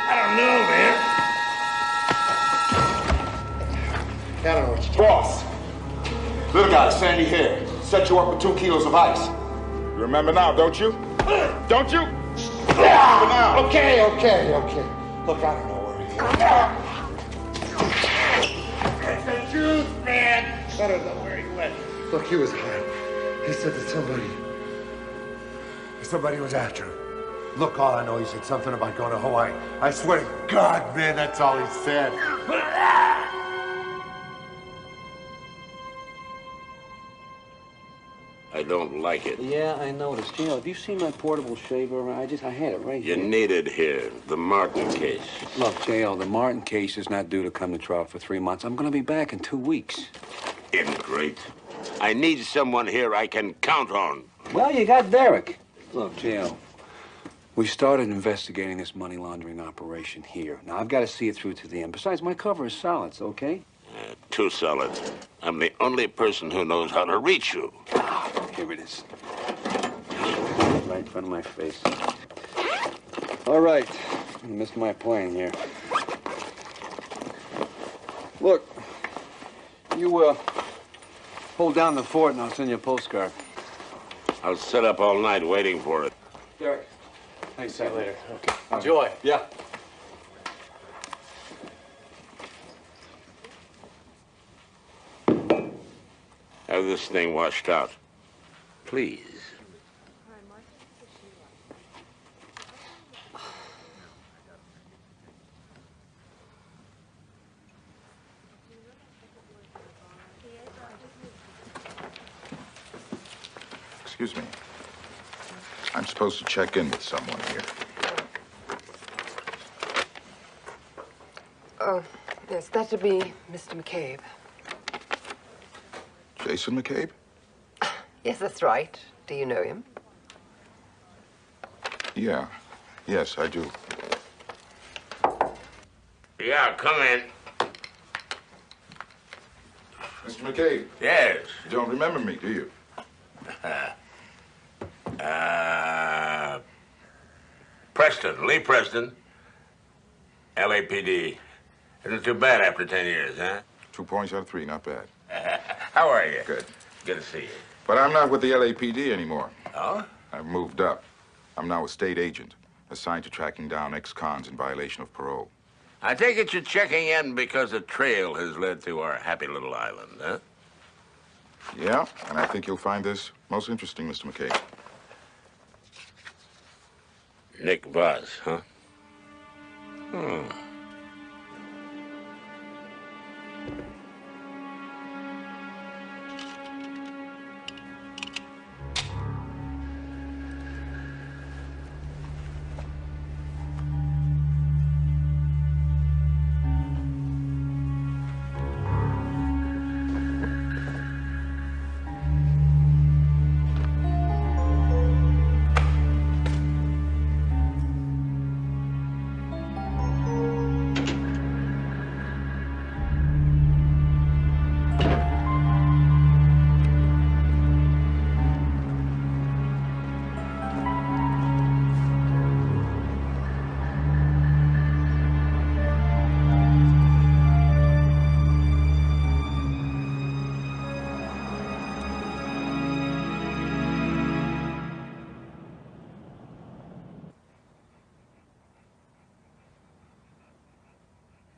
I don't know, man. I don't know what you're Boss. Little guy, sandy hair. Set you up with 2 kilos of ice. You remember now, don't you? Don't you? Remember now. Okay. Look, I don't know where he is. It's the truth, man. I don't know where he went. Look, he was high. He said that somebody was after him. Look, all I know, he said something about going to Hawaii. I swear to God, man, that's all he said. I don't like it. Yeah, I noticed. You know, have you seen my portable shaver? I had it right here. You need it here. The Martin case. Look, J.L., the Martin case is not due to come to trial for 3 months. I'm going to be back in 2 weeks. Great. I need someone here I can count on. Well, you got Derek. Look, J.L., we started investigating this money laundering operation here. Now, I've got to see it through to the end. Besides, my cover is solid, so okay? Too solid. I'm the only person who knows how to reach you. Ah, here it is. Right in front of my face. All right. I missed my plane here. Look, you, hold down the fort and I'll send you a postcard. I'll sit up all night waiting for it. Derek. Thanks, see you later. Okay. Enjoy. Yeah. Have this thing washed out. Please. Excuse me. I'm supposed to check in with someone here. Oh, yes, that would be Mr. McCabe. Jason McCabe? Yes, that's right. Do you know him? Yeah. Yes, I do. Yeah, come in. Mr. McCabe? Yes. You don't remember me, do you? Preston, Lee Preston, LAPD. Isn't too bad after 10 years, huh? 2 points out of 3, not bad. How are you? Good. Good to see you. But I'm not with the LAPD anymore. Oh? I've moved up. I'm now a state agent, assigned to tracking down ex-cons in violation of parole. I take it you're checking in because a trail has led to our happy little island, huh? Yeah, and I think you'll find this most interesting, Mr. McCabe. Nick Voss, huh?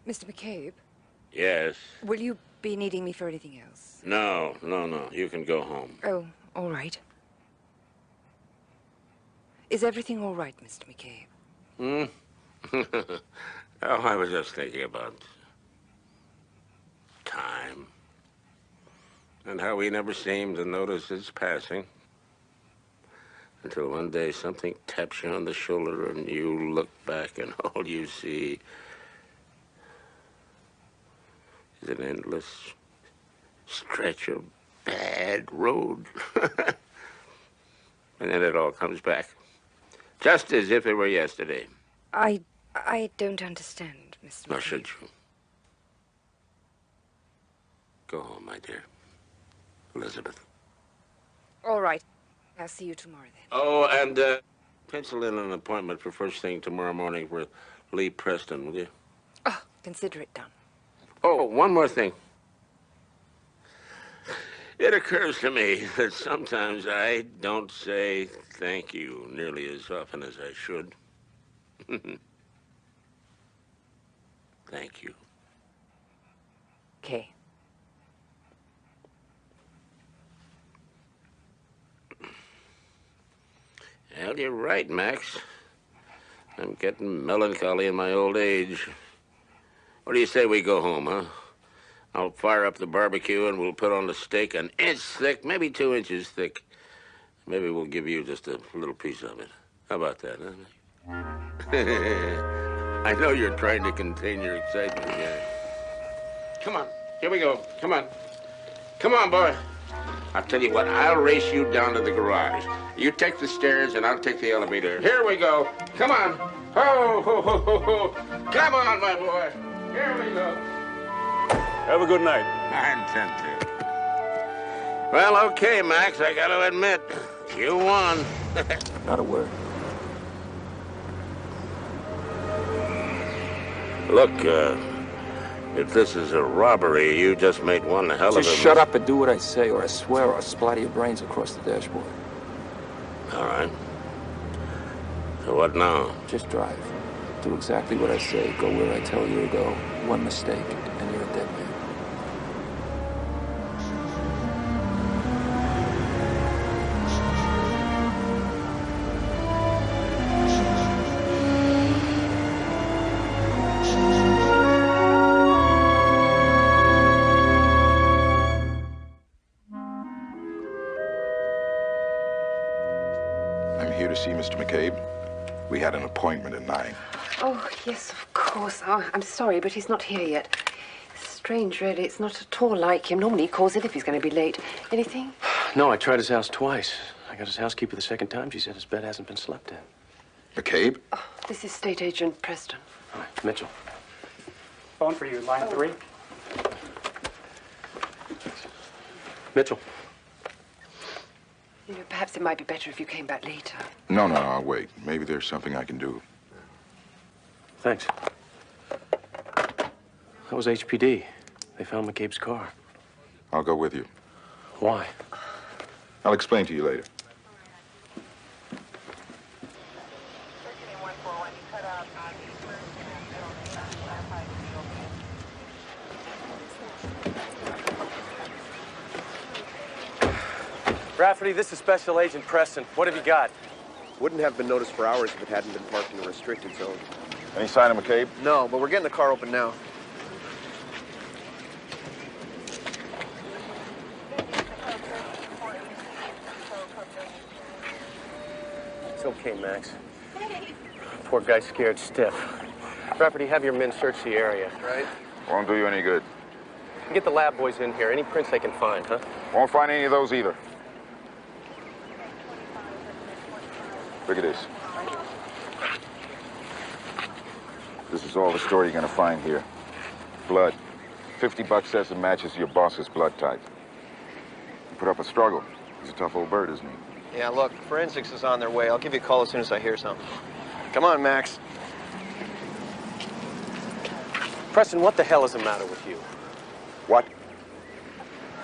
Mr. McCabe, Yes. will you be needing me for anything else? No. You can go home. Oh, all right. Is everything all right, Mr. McCabe? Oh, I was just thinking about time and how we never seem to notice its passing until one day something taps you on the shoulder and you look back and all you see is an endless stretch of bad road. And then it all comes back, just as if it were yesterday. I don't understand, Mr. Nor McCabe. should you. Go home, my dear. Elizabeth. All right. I'll see you tomorrow then. Oh, and pencil in an appointment for first thing tomorrow morning for Lee Preston, will you? Oh, consider it done. Oh, one more thing. It occurs to me that sometimes I don't say thank you nearly as often as I should. Thank you. Okay. Well, you're right, Max. I'm getting melancholy in my old age. What do you say we go home, huh? I'll fire up the barbecue and we'll put on the steak an inch thick, maybe 2 inches thick. Maybe we'll give you just a little piece of it. How about that, huh? I know you're trying to contain your excitement, yeah. Come on, here we go. Come on. Come on, boy. I'll tell you what, I'll race you down to the garage. You take the stairs and I'll take the elevator. Here we go. Come on. Ho, ho, ho, ho, ho. Come on, my boy. Here we go. Have a good night. I intend to. Well, okay, Max, I gotta admit, you won. Not a word. Look, if this is a robbery, you just made one hell of a... Just shut up and do what I say, or I swear I'll splatter your brains across the dashboard. All right. So what now? Just drive. Do exactly what I say. Go where I tell you to go. One mistake, and you're a dead man. I'm here to see Mr. McCabe. We had an appointment at 9. Oh, yes, of course. Oh, I'm sorry, but he's not here yet. Strange, really. It's not at all like him. Normally he calls in if he's going to be late. Anything? No, I tried his house twice. I got his housekeeper the second time. She said his bed hasn't been slept in. McCabe? Oh, this is State Agent Preston. All right, Mitchell. Phone for you, line 3. Mitchell. You know, perhaps it might be better if you came back later. No, I'll wait. Maybe there's something I can do. Thanks. That was HPD. They found McCabe's car. I'll go with you. Why? I'll explain to you later. Rafferty, this is Special Agent Preston. What have you got? Wouldn't have been noticed for hours if it hadn't been parked in a restricted zone. Any sign of McCabe? No, but we're getting the car open now. It's okay, Max. Poor guy's scared stiff. Rafferty, have your men search the area. Right? Won't do you any good. Get the lab boys in here. Any prints they can find, huh? Won't find any of those either. Look at this. This is all the story you're gonna find here. Blood. $50 says it matches your boss's blood type. You put up a struggle. He's a tough old bird, isn't he? Yeah, look, forensics is on their way. I'll give you a call as soon as I hear something. Come on, Max. Preston, what the hell is the matter with you? What?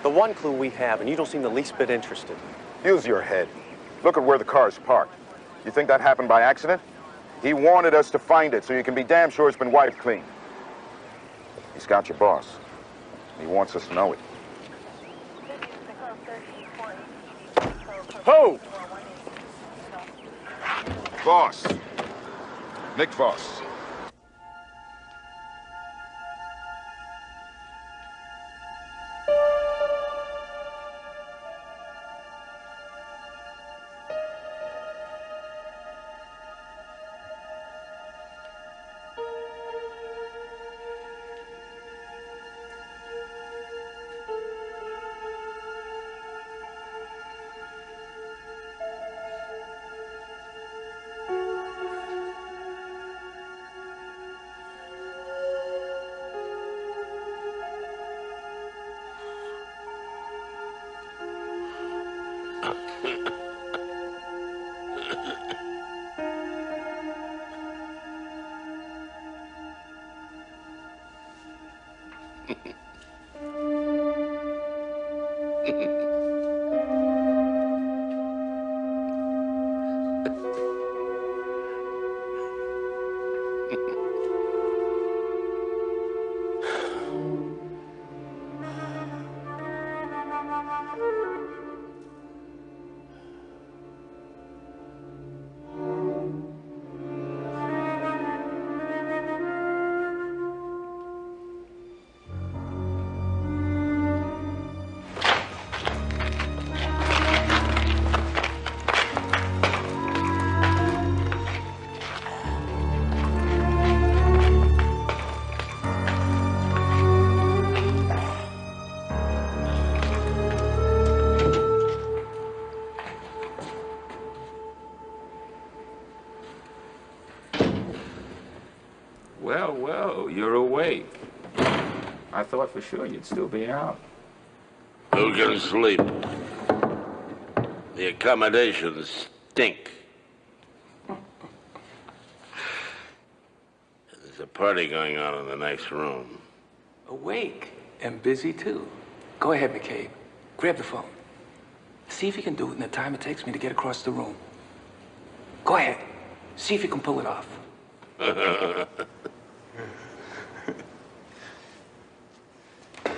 The one clue we have, and you don't seem the least bit interested. Use your head. Look at where the car's parked. You think that happened by accident? He wanted us to find it, so you can be damn sure it's been wiped clean. He's got your boss. He wants us to know it. Ho! Voss. Nick Voss. Well, well, you're awake. I thought for sure you'd still be out. Who can sleep? The accommodations stink. There's a party going on in the next room. Awake and busy, too. Go ahead, McCabe. Grab the phone. See if you can do it in the time it takes me to get across the room. Go ahead. See if you can pull it off.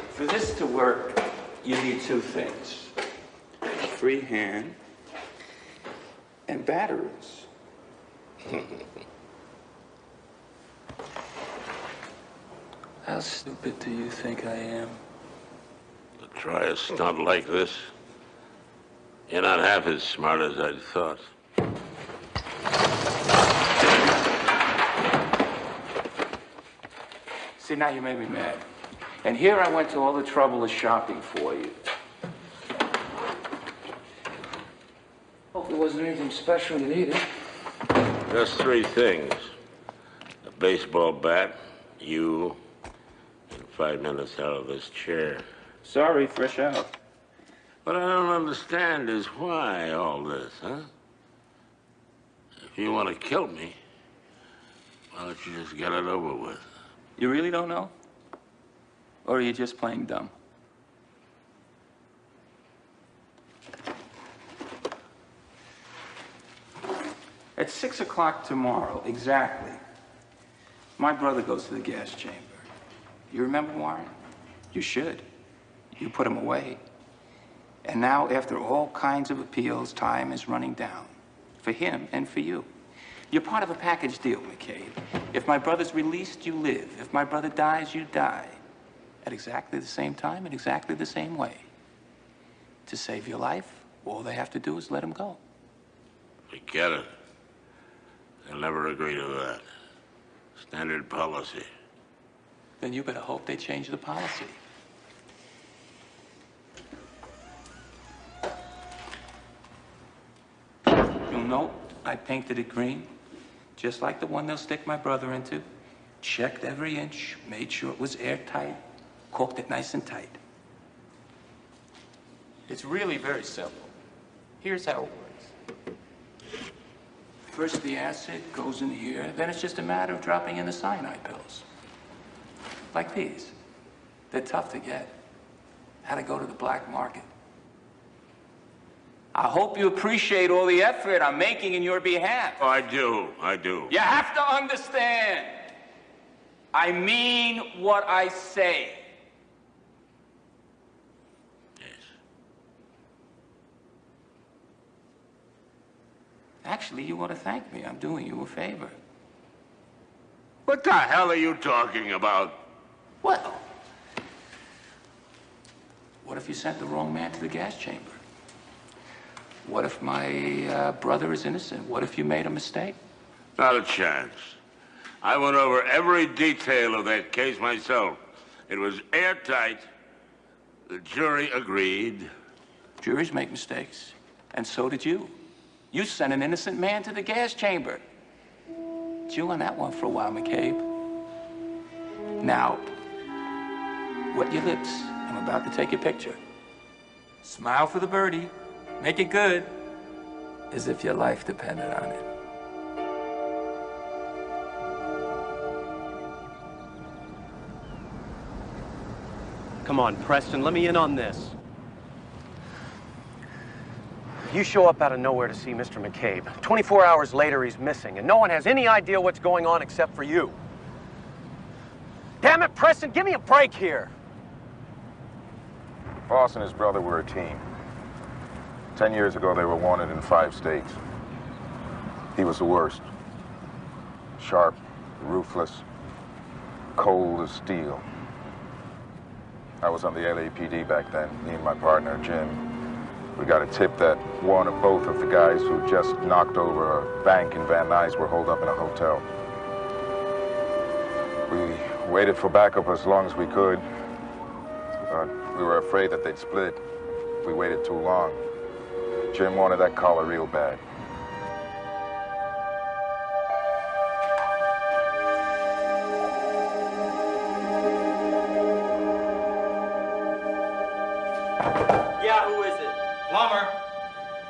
For this to work, you need two things. A free hand and batteries. How stupid do you think I am? To try a stunt like this? You're not half as smart as I'd thought. See, now you made me mad. And here I went to all the trouble of shopping for you. Hope there wasn't anything special you needed. Just three things. A baseball bat, you, and 5 minutes out of this chair. Sorry, fresh out. What I don't understand is why all this, huh? If you want to kill me, why don't you just get it over with? You really don't know? Or are you just playing dumb? At 6 o'clock tomorrow, exactly, my brother goes to the gas chamber. You remember, Warren? You should. You put him away. And now, after all kinds of appeals, time is running down. For him and for you. You're part of a package deal, McCabe. If my brother's released, you live. If my brother dies, you die. At exactly the same time, in exactly the same way. To save your life, all they have to do is let him go. Forget it. They'll never agree to that. Standard policy. Then you better hope they change the policy. You'll note I painted it green, just like the one they'll stick my brother into. Checked every inch, made sure it was airtight, corked it nice and tight. It's really very simple. Here's how it works. First the acid goes in here, then it's just a matter of dropping in the cyanide pills. Like these. They're tough to get. Had to go to the black market. I hope you appreciate all the effort I'm making in your behalf. Oh, I do. You have to understand. I mean what I say. Yes. Actually, you ought to thank me. I'm doing you a favor. What the hell are you talking about? Well, what if you sent the wrong man to the gas chamber? What if my brother is innocent? What if you made a mistake? Not a chance. I went over every detail of that case myself. It was airtight. The jury agreed. Juries make mistakes, and so did you. You sent an innocent man to the gas chamber. Chew on that one for a while, McCabe. Now, wet your lips. I'm about to take your picture. Smile for the birdie. Make it good, as if your life depended on it. Come on, Preston, let me in on this. You show up out of nowhere to see Mr. McCabe. 24 hours later, he's missing, and no one has any idea what's going on except for you. Damn it, Preston, give me a break here. Boss and his brother were a team. 10 years ago, they were wanted in 5 states. He was the worst. Sharp, ruthless, cold as steel. I was on the LAPD back then, me and my partner, Jim. We got a tip that one or both of the guys who just knocked over a bank in Van Nuys were holed up in a hotel. We waited for backup as long as we could, but we were afraid that they'd split if we waited too long. Jim wanted that collar real bad. Yeah, who is it? Plumber.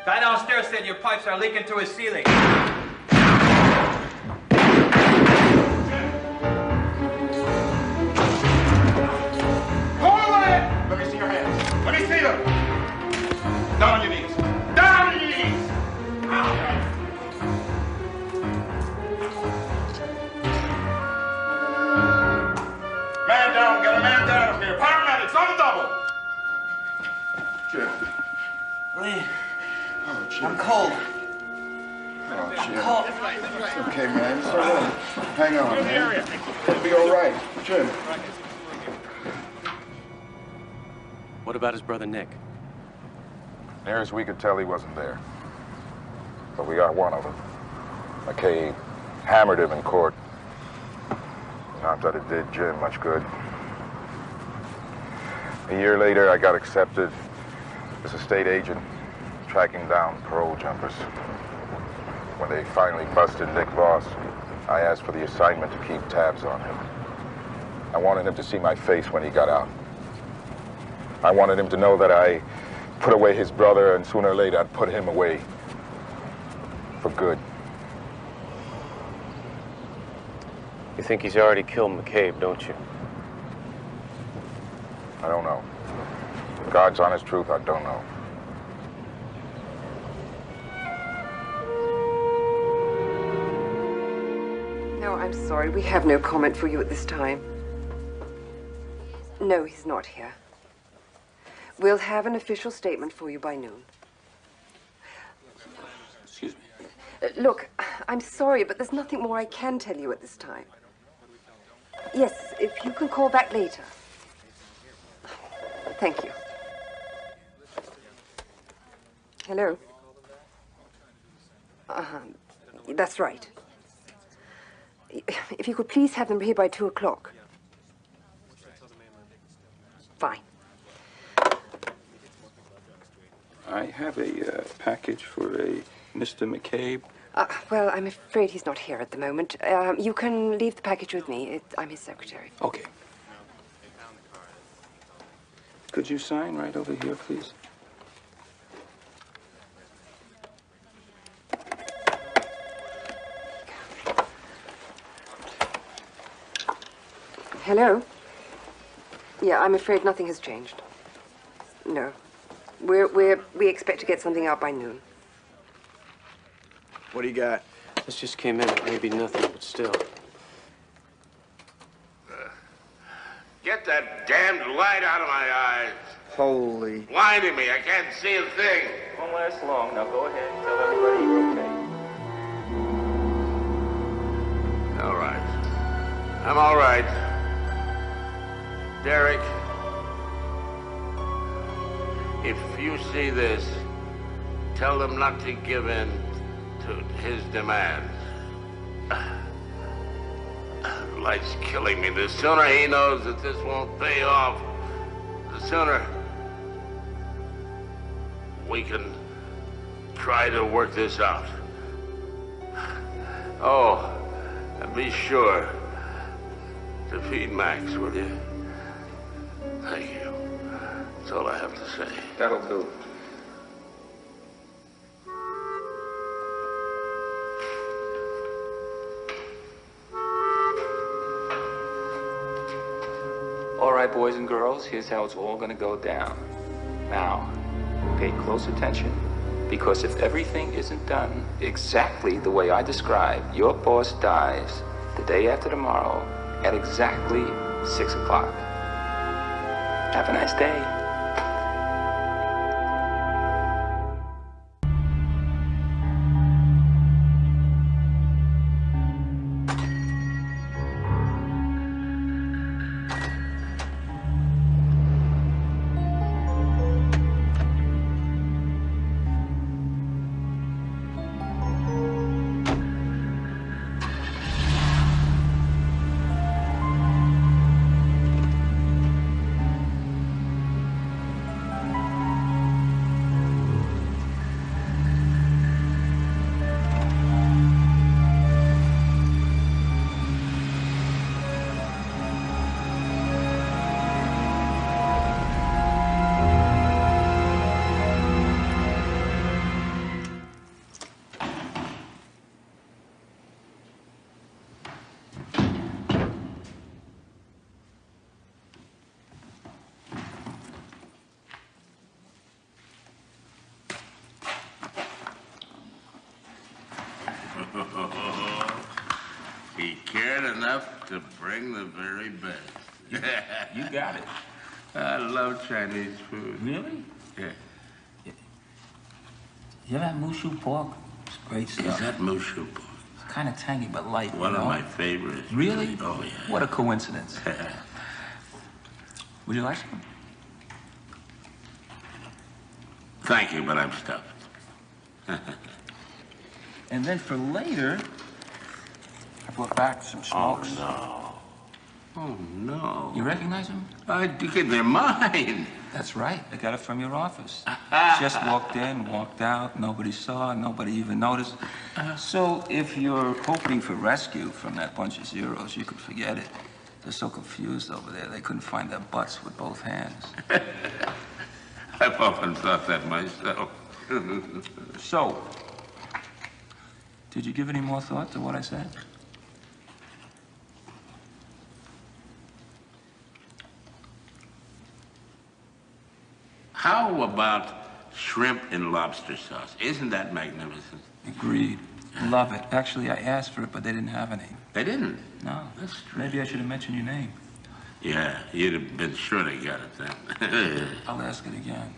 Guy downstairs said your pipes are leaking to his ceiling. Hold it! Let me see your hands. Let me see them. Down on your knees. Down on your knees. Man down. Get a man down up here. Paramedics on the double. Jim. Lee, Oh, Jim. I'm cold. Oh, Jim. I'm cold. It's okay, man. It's all right. Hang on, man. It'll be all right. Jim. What about his brother Nick? Near as we could tell, he wasn't there. But we got one of them. McCabe hammered him in court. Not that it did Jim much good. A year later, I got accepted as a state agent tracking down parole jumpers. When they finally busted Nick Voss, I asked for the assignment to keep tabs on him. I wanted him to see my face when he got out. I wanted him to know that I put away his brother, and sooner or later I'd put him away for good. You think he's already killed McCabe, don't you? I don't know. God's honest truth, I don't know. No, I'm sorry. We have no comment for you at this time. No, he's not here. We'll have an official statement for you by noon. Excuse me. Look, I'm sorry, but there's nothing more I can tell you at this time. Yes, if you can call back later. Thank you. Hello? That's right. If you could please have them here by 2 o'clock. Fine. I have a package for a Mr. McCabe. Well, I'm afraid he's not here at the moment. You can leave the package with me. I'm his secretary. Okay. Could you sign right over here, please? Hello? Yeah, I'm afraid nothing has changed. No. We expect to get something out by noon. What do you got? This just came in. It may be nothing, but still. Get that damned light out of my eyes. Holy. Blinding me. I can't see a thing. Won't last long. Now go ahead and tell everybody you're okay. All right. I'm all right. Derek, if you see this, tell them not to give in to his demands. Light's killing me. The sooner he knows that this won't pay off, the sooner we can try to work this out. Oh, and be sure to feed Max, will you? Thank you. That's all I have to say. That'll do. All right. right, boys and girls, here's how it's all gonna go down. Now, pay close attention, because if everything isn't done exactly the way I described, your boss dies the day after tomorrow at exactly 6 o'clock. Have a nice day. He cared enough to bring the very best. You got it. I love Chinese food. Really? Yeah. You ever had mushu pork? It's great stuff. Is that mushu pork? It's kind of tangy but light. One of my favorites. Really? Oh, yeah. What a coincidence. Would you like some? Thank you, but I'm stuffed. And then for later, I brought back some smokes. Oh, no. Oh, no. You recognize them? They're mine. That's right. I got it from your office. Just walked in, walked out. Nobody saw, nobody even noticed. So if you're hoping for rescue from that bunch of zeros, you could forget it. They're so confused over there, they couldn't find their butts with both hands. I've often thought that myself. So, did you give any more thought to what I said? How about shrimp and lobster sauce? Isn't that magnificent? Agreed. Love it. Actually, I asked for it, but they didn't have any. They didn't? No. That's strange. Maybe I should have mentioned your name. Yeah, you'd have been sure they got it then. I'll ask it again.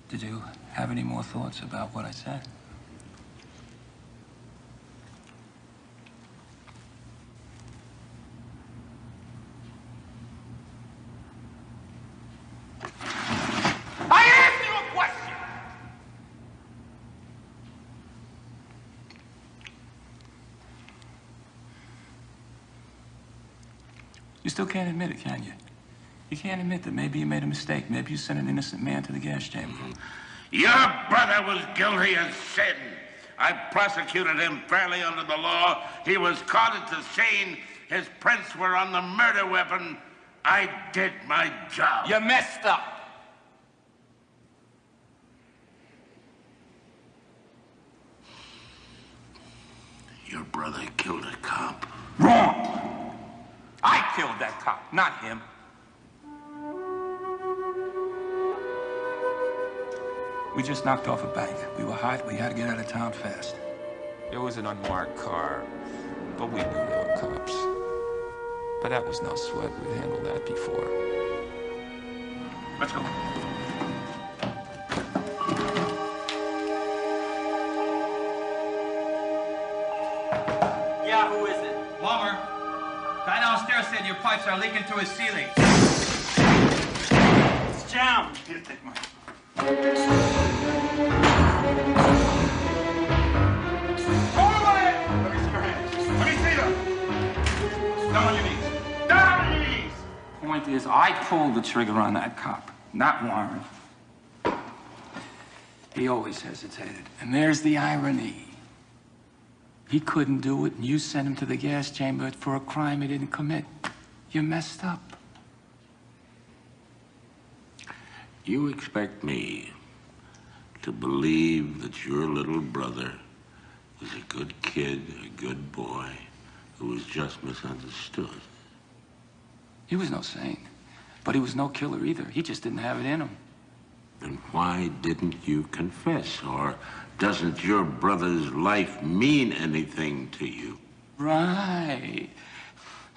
Did you have any more thoughts about what I said? I asked you a question! You still can't admit it, can you? You can't admit that maybe you made a mistake. Maybe you sent an innocent man to the gas chamber. Your brother was guilty of sin. I prosecuted him fairly under the law. He was caught at the scene. His prints were on the murder weapon. I did my job. You messed up. Your brother killed a cop. Wrong! I killed that cop, not him. We just knocked off a bank. We were hot. We had to get out of town fast. It was an unmarked car, but we knew they were cops. But that was no sweat. We'd handled that before. Let's go. Yeah, who is it? Plumber. Guy downstairs said your pipes are leaking to his ceiling. It's jammed. Here, take mine. Go away! Let me see your hands. Let me see them. Down on your knees. Down on your knees! Point is, I pulled the trigger on that cop, not Warren. He always hesitated. And there's the irony. He couldn't do it, and you sent him to the gas chamber for a crime he didn't commit. You messed up. You expect me to believe that your little brother was a good kid, a good boy, who was just misunderstood? He was no saint, but he was no killer either. He just didn't have it in him. Then why didn't you confess? Or doesn't your brother's life mean anything to you? Right.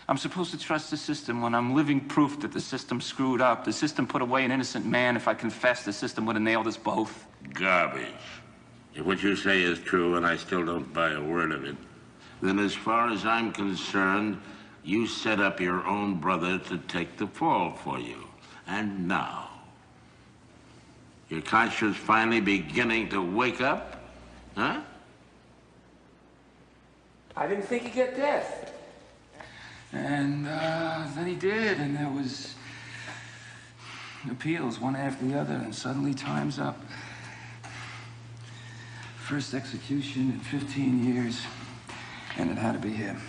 I'm supposed to trust the system when I'm living proof that the system screwed up. The system put away an innocent man. If I confessed, the system would have nailed us both. Garbage. If what you say is true, and I still don't buy a word of it, then as far as I'm concerned, you set up your own brother to take the fall for you. And now, your conscience finally beginning to wake up? Huh? I didn't think he'd get death. And then he did, and there was appeals one after the other, and suddenly time's up. First execution in 15 years, and it had to be him.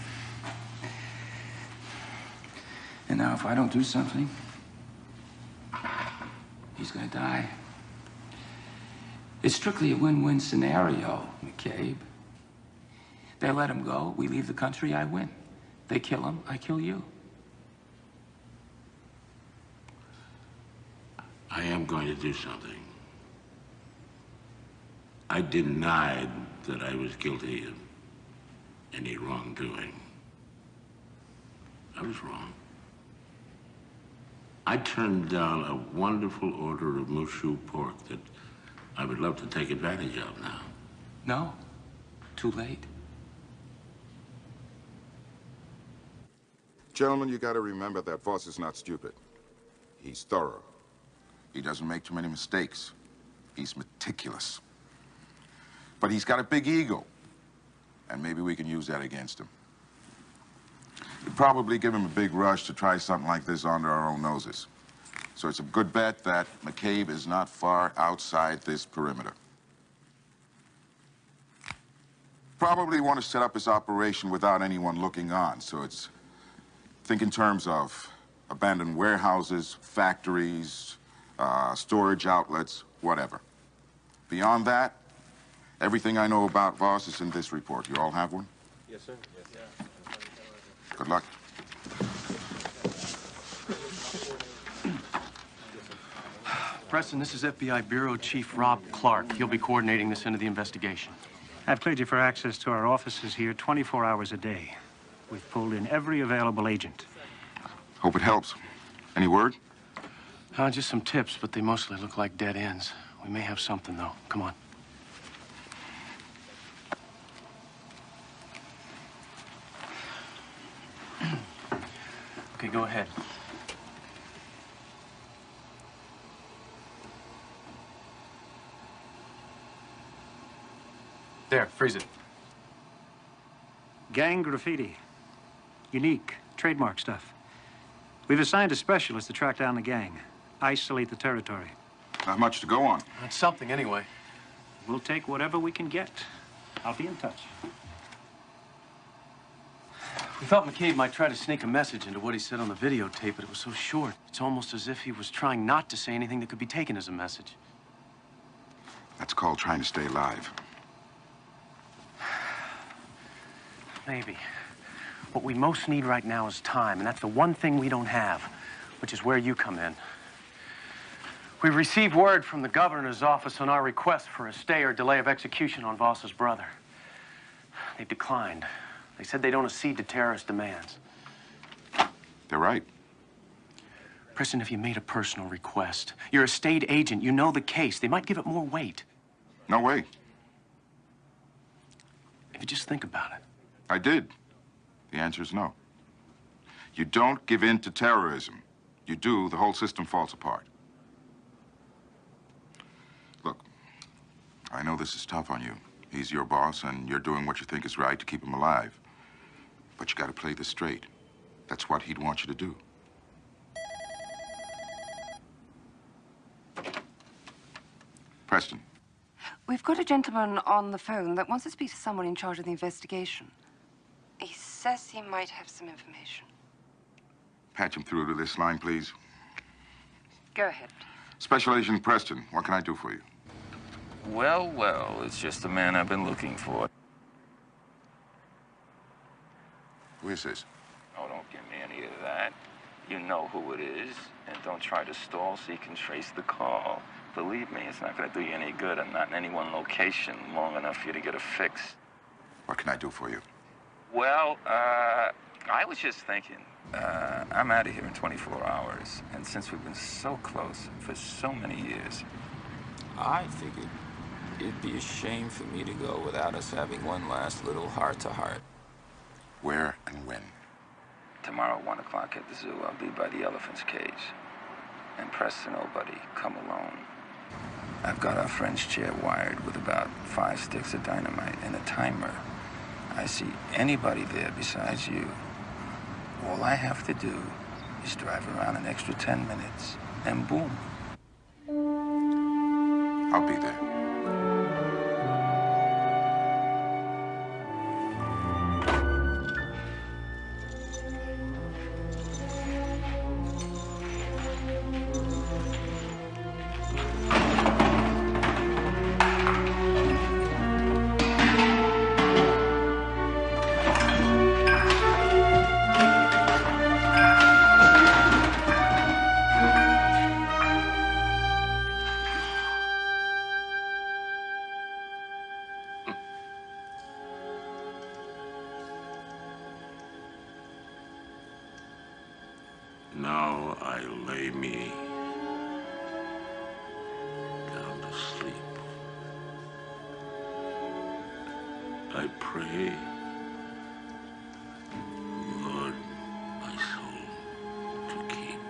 And now if I don't do something, he's gonna die. It's strictly a win-win scenario, McCabe. They let him go, we leave the country, I win. They kill him, I kill you. I am going to do something. I denied that I was guilty of any wrongdoing. I was wrong. I turned down a wonderful order of Mushu pork that I would love to take advantage of now. No, too late. Gentlemen, you gotta remember that Voss is not stupid. He's thorough. He doesn't make too many mistakes. He's meticulous. But he's got a big ego. And maybe we can use that against him. It'd probably give him a big rush to try something like this under our own noses. So it's a good bet that McCabe is not far outside this perimeter. Probably want to set up his operation without anyone looking on, so it's... Think in terms of abandoned warehouses, factories, storage outlets, whatever. Beyond that, everything I know about Voss is in this report. You all have one? Yes, sir. Yes. Good luck. Preston, this is FBI Bureau Chief Rob Clark. He'll be coordinating this end of the investigation. I've cleared you for access to our offices here 24 hours a day. We've pulled in every available agent. Hope it helps. Any word? Just some tips, but they mostly look like dead ends. We may have something, though. Come on. Okay, go ahead. There, freeze it. Gang graffiti. Unique, trademark stuff. We've assigned a specialist to track down the gang, isolate the territory. Not much to go on. That's something, anyway. We'll take whatever we can get. I'll be in touch. We thought McCabe might try to sneak a message into what he said on the videotape, but it was so short. It's almost as if he was trying not to say anything that could be taken as a message. That's called trying to stay alive. Maybe. What we most need right now is time, and that's the one thing we don't have, which is where you come in. We received word from the governor's office on our request for a stay or delay of execution on Voss's brother. They declined. They said they don't accede to terrorist demands. They're right. Preston, if you made a personal request, you're a state agent, you know the case. They might give it more weight. No way. If you just think about it. I did. The answer is no. You don't give in to terrorism. You do, the whole system falls apart. Look, I know this is tough on you. He's your boss, and you're doing what you think is right to keep him alive. But you gotta play this straight. That's what he'd want you to do. Preston. We've got a gentleman on the phone that wants to speak to someone in charge of the investigation. He says he might have some information. Patch him through to this line, please. Go ahead, please. Special Agent Preston, what can I do for you? Well, well, it's just the man I've been looking for. Who is this? Oh, don't give me any of that. You know who it is, and don't try to stall so you can trace the call. Believe me, it's not going to do you any good. I'm not in any one location long enough for you to get a fix. What can I do for you? Well, I was just thinking, I'm out of here in 24 hours, and since we've been so close for so many years, I figured it'd be a shame for me to go without us having one last little heart-to-heart. Where and when? tomorrow, 1 o'clock at the zoo, I'll be by the elephant's cage. And Preston, nobody, come alone. I've got our friend's chair wired with about 5 sticks of dynamite and a timer. I see anybody there besides you. All I have to do is drive around an extra 10 minutes, and boom. I'll be there. Now I lay me down to sleep. I pray, Lord, my soul to keep.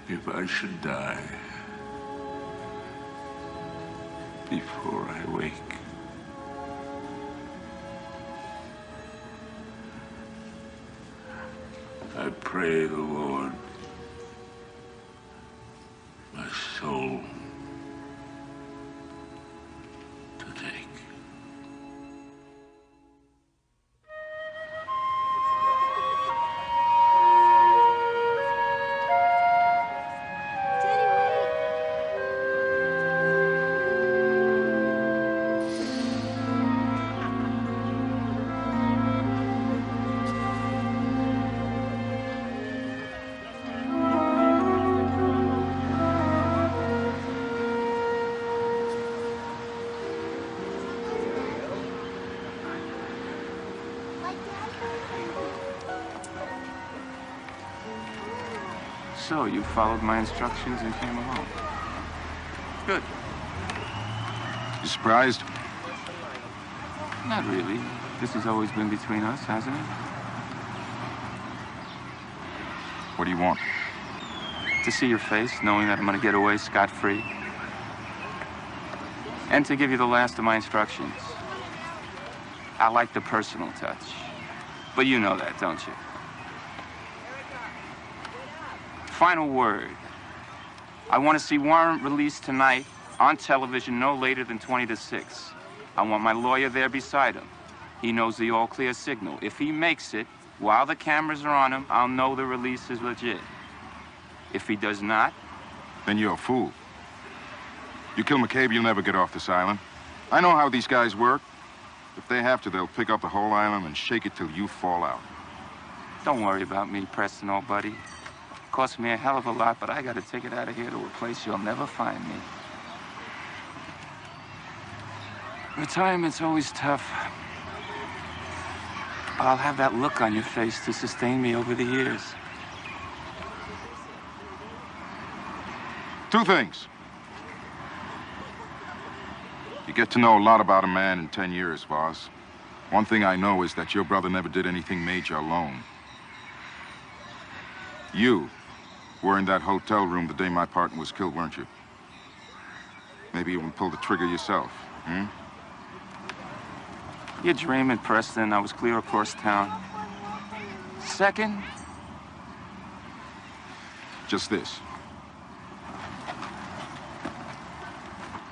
If I should die before I wake, I pray the Lord my soul to take. So, you followed my instructions and came along. Good. You surprised? Not really. This has always been between us, hasn't it? What do you want? To see your face, knowing that I'm gonna get away scot-free. And to give you the last of my instructions. I like the personal touch. But you know that, don't you? Final word. I want to see Warrant released tonight on television no later than 20 to 6. I want my lawyer there beside him. He knows the all-clear signal. If he makes it, while the cameras are on him, I'll know the release is legit. If he does not... Then you're a fool. You kill McCabe, you'll never get off this island. I know how these guys work. If they have to, they'll pick up the whole island and shake it till you fall out. Don't worry about me, Preston, old buddy. Cost me a hell of a lot, but I gotta take it out of here to a place you'll never find me. Retirement's always tough. I'll have that look on your face to sustain me over the years. 2 things. You get to know a lot about a man in 10 years, boss. One thing I know is that your brother never did anything major alone. You were in that hotel room the day my partner was killed, weren't you? Maybe even pulled the trigger yourself, hmm? You're dreaming, Preston. I was clear across town. Second? Just this.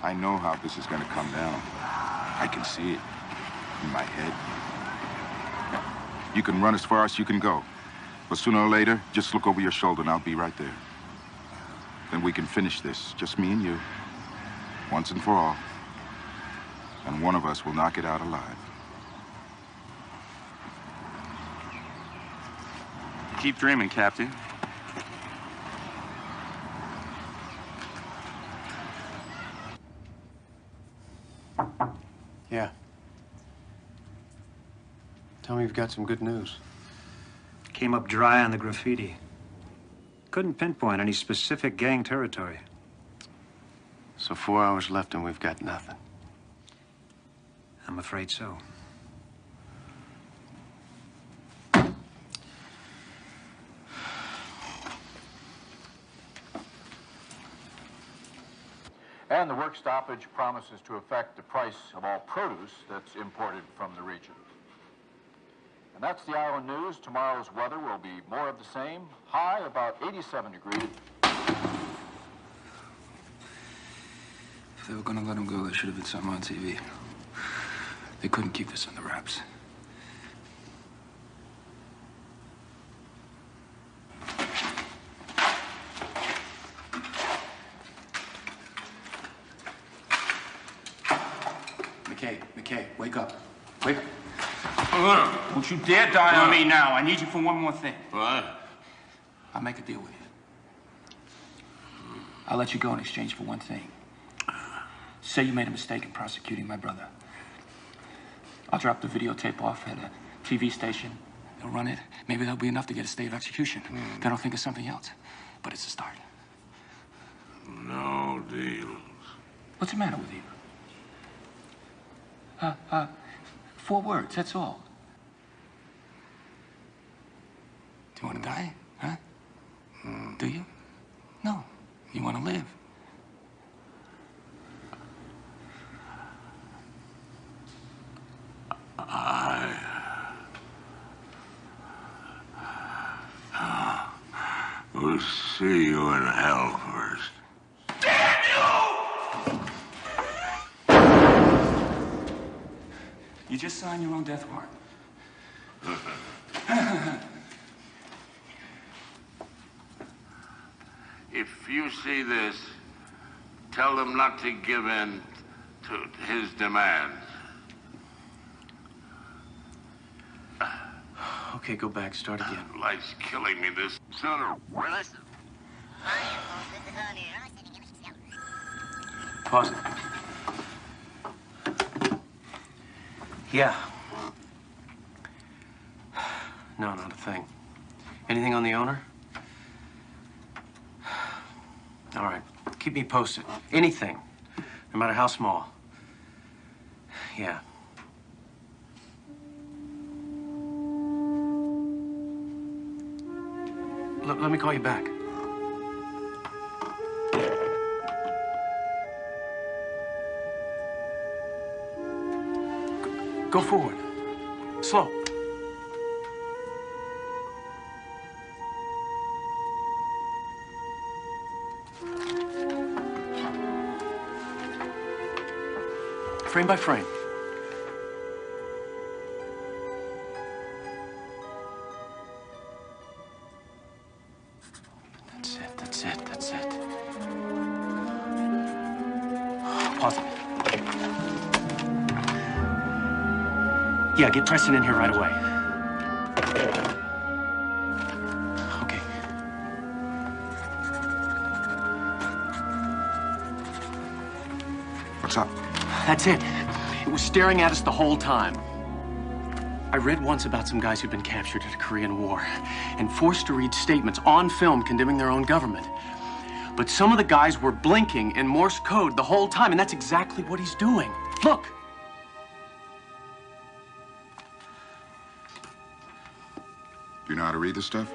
I know how this is gonna come down. I can see it in my head. You can run as far as you can go. But sooner or later, just look over your shoulder and I'll be right there. Then we can finish this, just me and you, once and for all. And one of us will knock it out alive. Keep dreaming, Captain. Yeah. Tell me you've got some good news. Came up dry on the graffiti. Couldn't pinpoint any specific gang territory. So 4 hours left and we've got nothing. I'm afraid so. And the work stoppage promises to affect the price of all produce that's imported from the region. And that's the island news. Tomorrow's weather will be more of the same. High about 87 degrees. If they were gonna let him go, they should have had something on TV. They couldn't keep this under wraps. McCabe, wake up. Wake up. Don't you dare die on me now. I need you for one more thing. What? I'll make a deal with you. I'll let you go in exchange for one thing. Say you made a mistake in prosecuting my brother. I'll drop the videotape off at a TV station. They'll run it. Maybe that'll be enough to get a stay of execution. Then I'll think of something else. But it's a start. No deals. What's the matter with you? 4 words, that's all. Do you want to die, huh? Do you? No. You want to live. We'll see you in hell first. You just signed your own death warrant. If you see this, tell them not to give in to his demands. Okay, go back. Start again. Life's killing me this sooner. Pause it. Yeah. No, not a thing. Anything on the owner? All right. Keep me posted. Anything. No matter how small. Yeah. Let me call you back. Go forward. Slow. Frame by frame. That's it. Pause it. Yeah, get Preston in here right away. Okay. What's up? That's it. It was staring at us the whole time. I read once about some guys who'd been captured at a Korean War and forced to read statements on film condemning their own government. But some of the guys were blinking in Morse code the whole time, and that's exactly what he's doing. Look. Do you know how to read this stuff?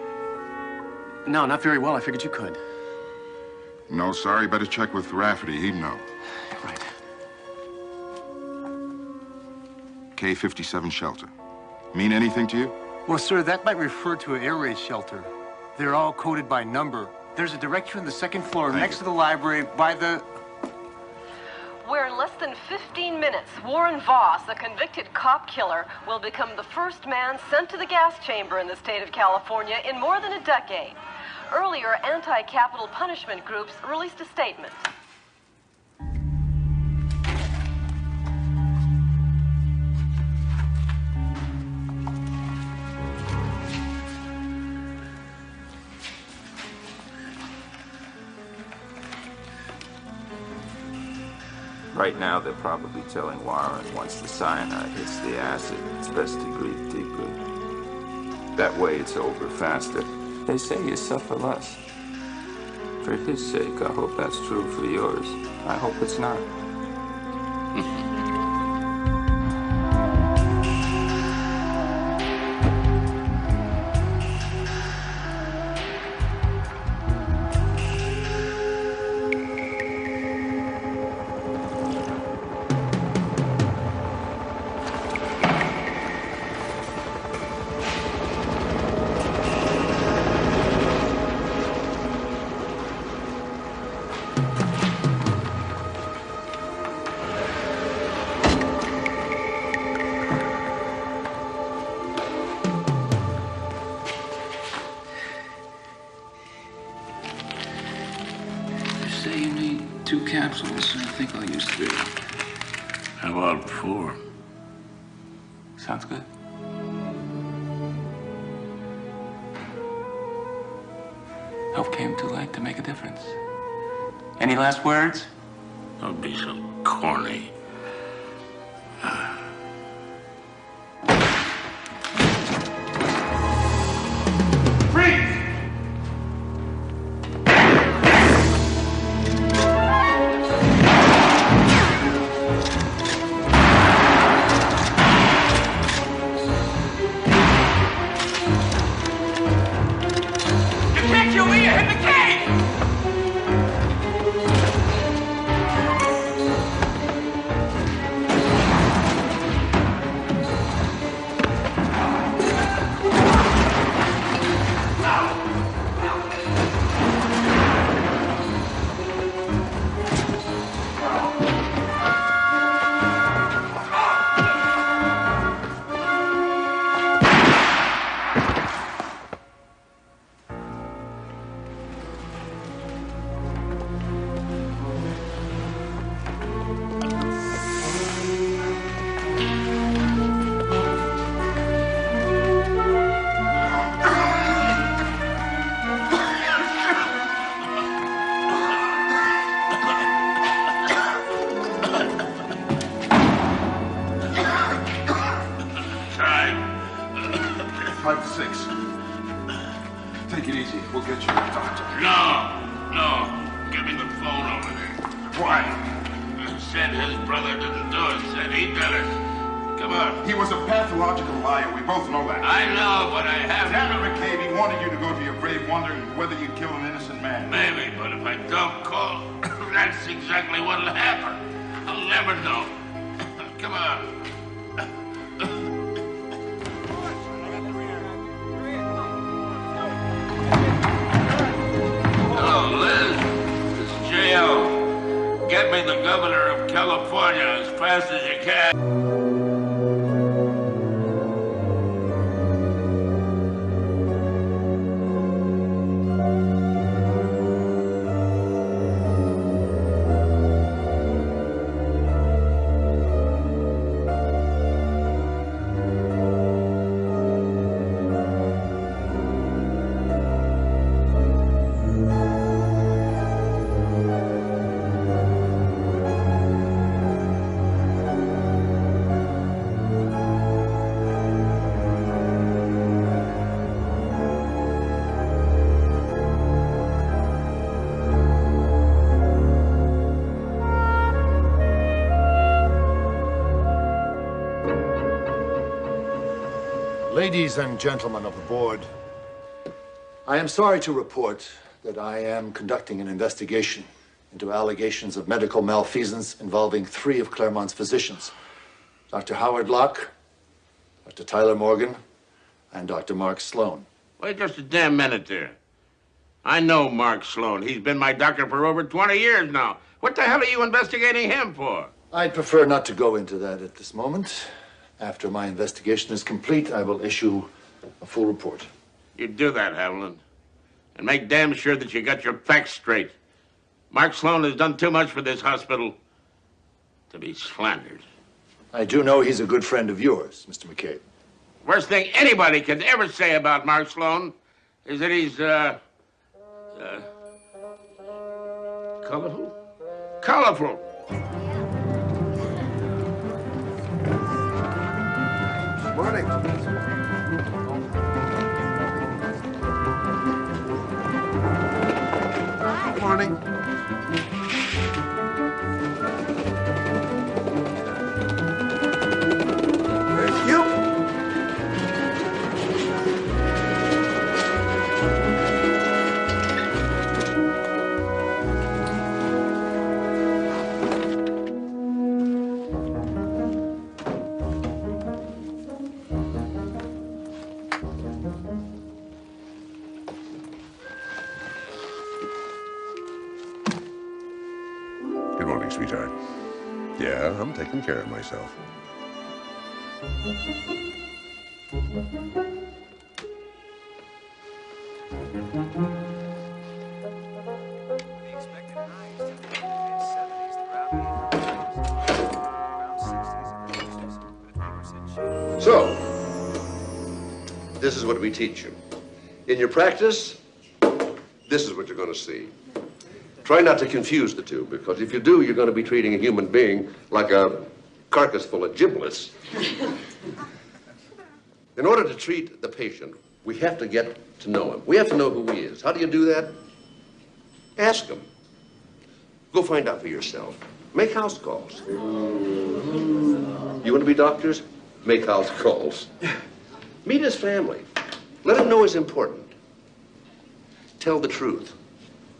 No, not very well. I figured you could. No, sorry. Better check with Rafferty. He'd know. Right. K-57 shelter. Mean anything to you? Well, sir, that might refer to an air raid shelter. They're all coded by number. There's a directory on the second floor next to the library by the... Where in less than 15 minutes, Warren Voss, a convicted cop killer, will become the first man sent to the gas chamber in the state of California in more than a decade. Earlier, anti-capital punishment groups released a statement. Right now, they're probably telling Warren once the cyanide hits the acid, it's best to grieve deeply. That way, it's over faster. They say you suffer less. For his sake, I hope that's true for yours. I hope it's not. Say you need 2 capsules. I think I'll use 3. How about 4? Sounds good. Hope came too late to make a difference. Any last words? Don't be so corny. Take it easy. We'll get you a doctor. No. Give me the phone over there. Why? Said his brother didn't do it. Said he did it. Come on. He was a pathological liar. We both know that. I know, but I have Damn it, McCabe. He wanted you to go to your grave wondering whether you'd kill an innocent man. Maybe, but if I don't call, that's exactly what'll happen. I'll never know. Come on. Hello, Liz. This is J.O. Get me the governor of California as fast as you can. Ladies and gentlemen of the board, I am sorry to report that I am conducting an investigation into allegations of medical malfeasance involving 3 of Claremont's physicians, Dr. Howard Locke, Dr. Tyler Morgan, and Dr. Mark Sloan. Wait just a damn minute there. I know Mark Sloan. He's been my doctor for over 20 years now. What the hell are you investigating him for? I'd prefer not to go into that at this moment. After my investigation is complete, I will issue a full report. You do that, Haviland. And make damn sure that you got your facts straight. Mark Sloan has done too much for this hospital to be slandered. I do know he's a good friend of yours, Mr. McCabe. Worst thing anybody can ever say about Mark Sloan is that he's, colorful? Colorful. Morning. Good morning. Thank you. Good morning, sweetheart. Yeah, I'm taking care of myself. So, this is what we teach you. In your practice, this is what you're going to see. Try not to confuse the two, because if you do, you're going to be treating a human being like a carcass full of giblets. In order to treat the patient, we have to get to know him. We have to know who he is. How do you do that? Ask him. Go find out for yourself. Make house calls. You want to be doctors? Make house calls. Meet his family. Let him know he's important. Tell the truth.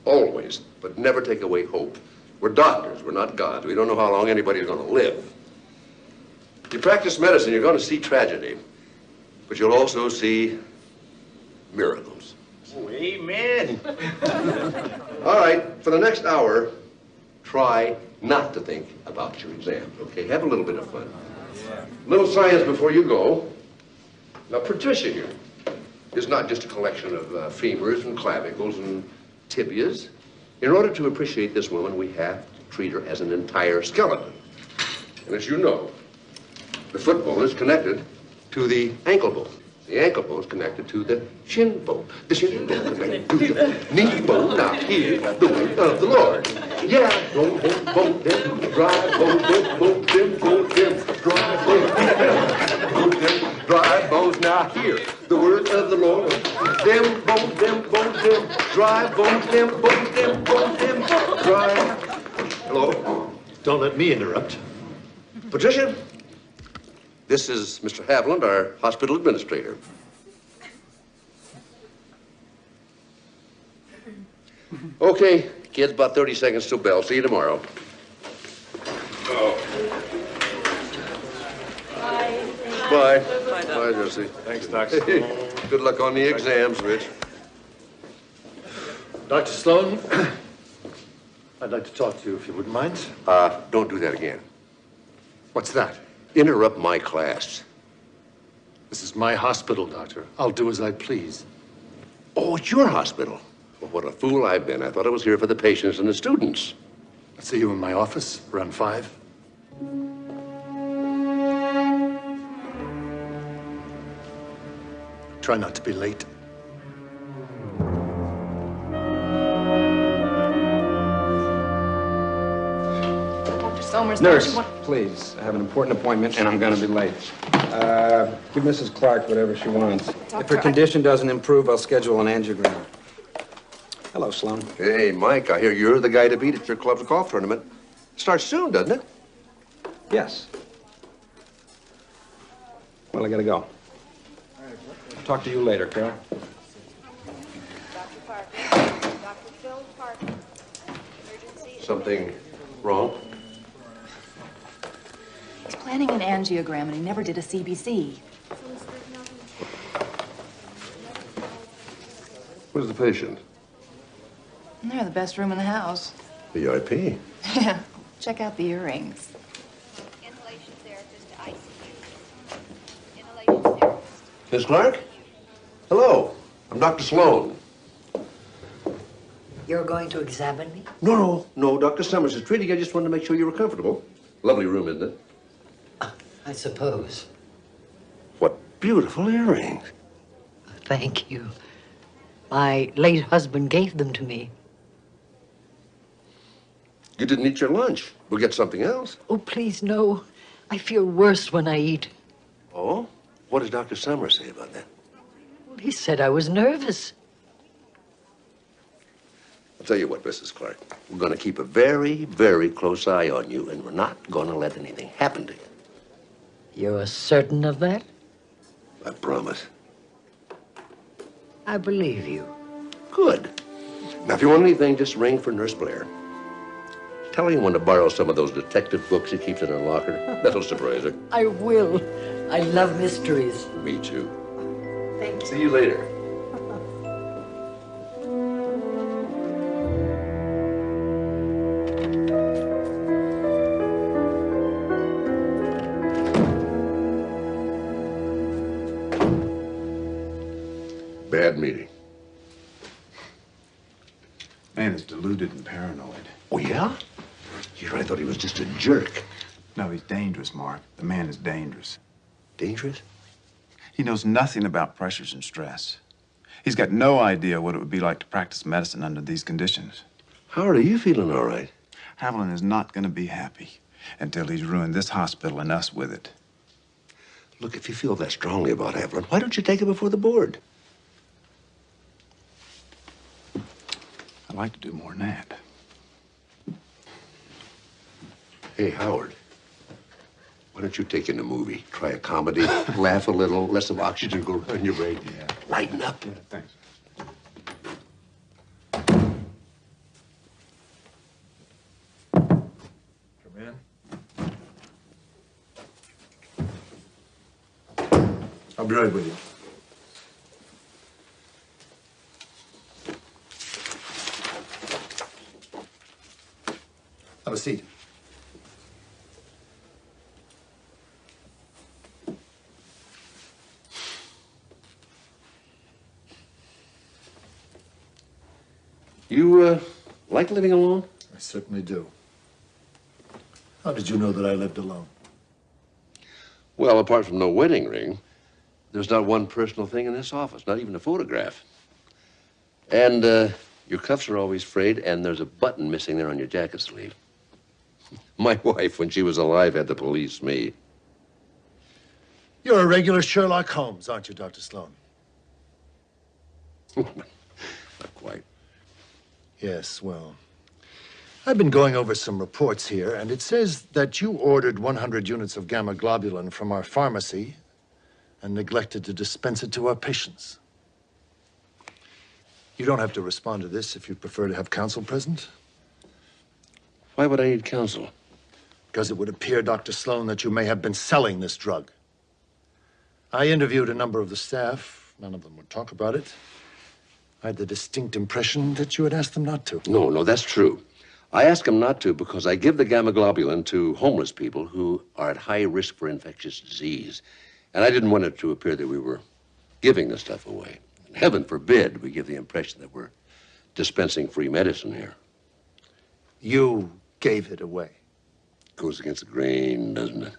Always, but never take away hope. We're doctors, we're not gods. We don't know how long anybody's going to live. You practice medicine, you're going to see tragedy, but you'll also see miracles. Oh, amen. All right, for the next hour, try not to think about your exam, okay? Have a little bit of fun. A little science before you go. Now, Patricia here is not just a collection of femurs and clavicles and tibias. In order to appreciate this woman, we have to treat her as an entire skeleton. And as you know, the foot bone is connected to the ankle bone. The ankle bone is connected to the shin bone. The shin bone is connected to the knee bone. Now hear the word of the Lord. Yeah, don't both them, drive both them, drive both them, drive both. Now hear the word of the Lord. Them, drive both them, drive. Hello? Don't let me interrupt. Patricia, this is Mr. Haviland, our hospital administrator. Okay, kids, about 30 seconds till bell. See you tomorrow. Bye. Bye, Jesse. Thanks, Doc. Good luck on the exams, Rich. Dr. Sloan, I'd like to talk to you if you wouldn't mind. Don't do that again. What's that? Interrupt my class. This is my hospital, Doctor. I'll do as I please. Oh, it's your hospital. Well, what a fool I've been. I thought I was here for the patients and the students. I'll see you in my office around 5. Try not to be late. Nurse, please. I have an important appointment, and I'm going to be late. Give Mrs. Clark whatever she wants. If her condition doesn't improve, I'll schedule an angiogram. Hello, Sloan. Hey, Mike, I hear you're the guy to beat at your club's golf tournament. Starts soon, doesn't it? Yes. Well, I got to go. Talk to you later, Carol. Something wrong? He's planning an angiogram, and he never did a CBC. Where's the patient? They're the best room in the house. VIP. Yeah. Check out the earrings. Inhalation therapist to ICU. Inhalation therapist. Miss Clark? Hello. I'm Dr. Sloan. You're going to examine me? No, Dr. Summers is treating you. I just wanted to make sure you were comfortable. Lovely room, isn't it? I suppose. What beautiful earrings. Thank you. My late husband gave them to me. You didn't eat your lunch. We'll get something else. Oh, please, no. I feel worse when I eat. Oh? What does Dr. Summers say about that? Well, he said I was nervous. I'll tell you what, Mrs. Clark. We're going to keep a very, very close eye on you, and we're not going to let anything happen to you. You're certain of that? I promise. I believe you. Good. Now, if you want anything, just ring for Nurse Blair. Tell anyone to borrow some of those detective books he keeps in her locker. That'll surprise her. I will. I love mysteries. Me too. Thank you. See you later. Bad meeting. Man is deluded and paranoid. Oh, yeah? Sure, I thought he was just a jerk. No, he's dangerous, Mark. The man is dangerous. Dangerous? He knows nothing about pressures and stress. He's got no idea what it would be like to practice medicine under these conditions. Howard, are you feeling all right? Haviland is not going to be happy until he's ruined this hospital and us with it. Look, if you feel that strongly about Haviland, why don't you take it before the board? I'd like to do more than that. Hey, Howard, why don't you take in a movie? Try a comedy, laugh a little, let some oxygen go around your brain. Yeah. Lighten up. Yeah, thanks. Come in. I'll be right with you. Have a seat. You, like living alone? I certainly do. How did you know that I lived alone? Well, apart from no wedding ring, there's not one personal thing in this office, not even a photograph. And, your cuffs are always frayed, and there's a button missing there on your jacket sleeve. My wife, when she was alive, had to police me. You're a regular Sherlock Holmes, aren't you, Dr. Sloan? Not quite. Yes, well, I've been going over some reports here, and it says that you ordered 100 units of gamma globulin from our pharmacy and neglected to dispense it to our patients. You don't have to respond to this if you prefer to have counsel present. Why would I need counsel? Because it would appear, Dr. Sloan, that you may have been selling this drug. I interviewed a number of the staff. None of them would talk about it. I had the distinct impression that you had asked them not to. No, that's true. I ask them not to because I give the gamma globulin to homeless people who are at high risk for infectious disease. And I didn't want it to appear that we were giving the stuff away. Heaven forbid we give the impression that we're dispensing free medicine here. You gave it away. Goes against the grain, doesn't it?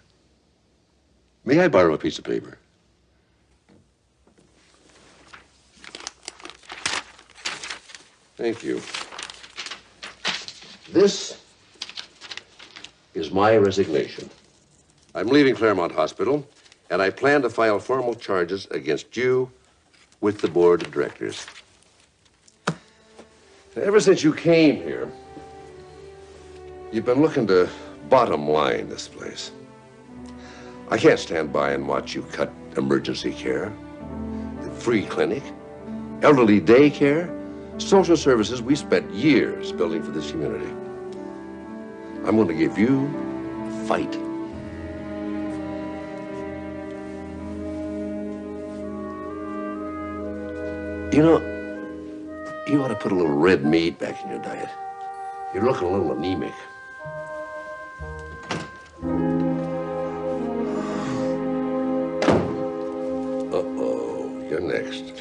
May I borrow a piece of paper? Thank you. This is my resignation. I'm leaving Claremont Hospital, and I plan to file formal charges against you with the board of directors. Ever since you came here, you've been looking to bottom line this place. I can't stand by and watch you cut emergency care, the free clinic, elderly daycare, social services we spent years building for this community. I'm going to give you a fight. You know, you ought to put a little red meat back in your diet. You're looking a little anemic. Uh-oh, you're next.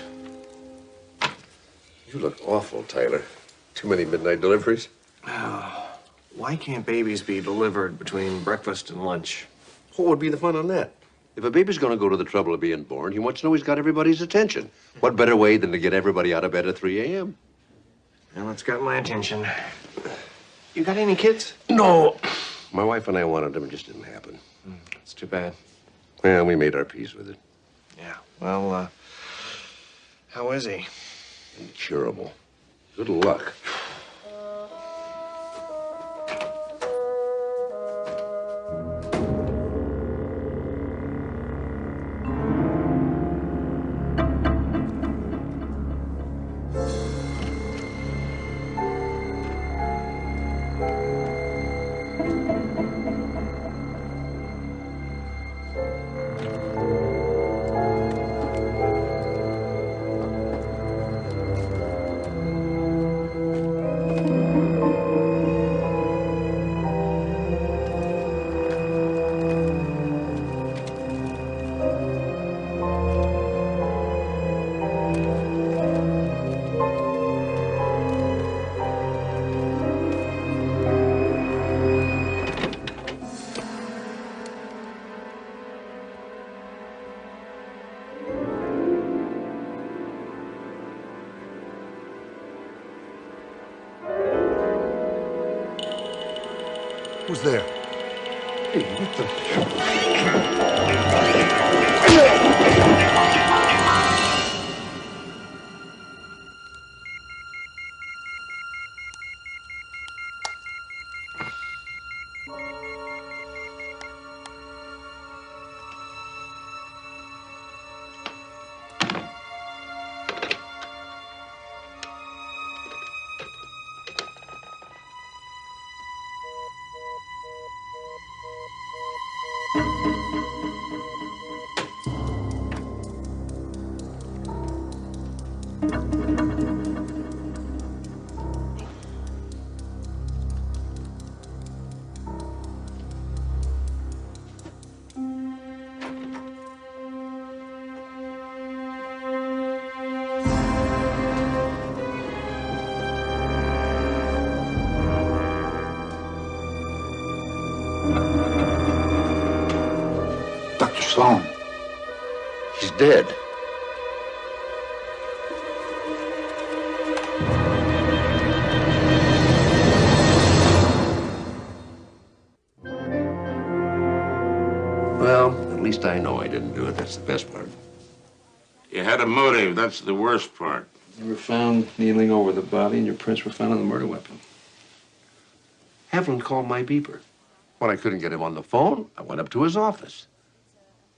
You look awful, Tyler. Too many midnight deliveries? Why can't babies be delivered between breakfast and lunch? What would be the fun on that? If a baby's going to go to the trouble of being born, he wants to know he's got everybody's attention. What better way than to get everybody out of bed at 3 a.m.? Well, it's got my attention. You got any kids? No. My wife and I wanted them, it just didn't happen. It's too bad. Well, we made our peace with it. Yeah. Well, how is he? Incurable. Good luck. Who's there? Hey, what the... Dr. Sloan. He's dead. Well, at least I know I didn't do it. That's the best part. You had a motive. That's the worst part. You were found kneeling over the body, and your prints were found on the murder weapon. Heflin called my beeper. When I couldn't get him on the phone, I went up to his office.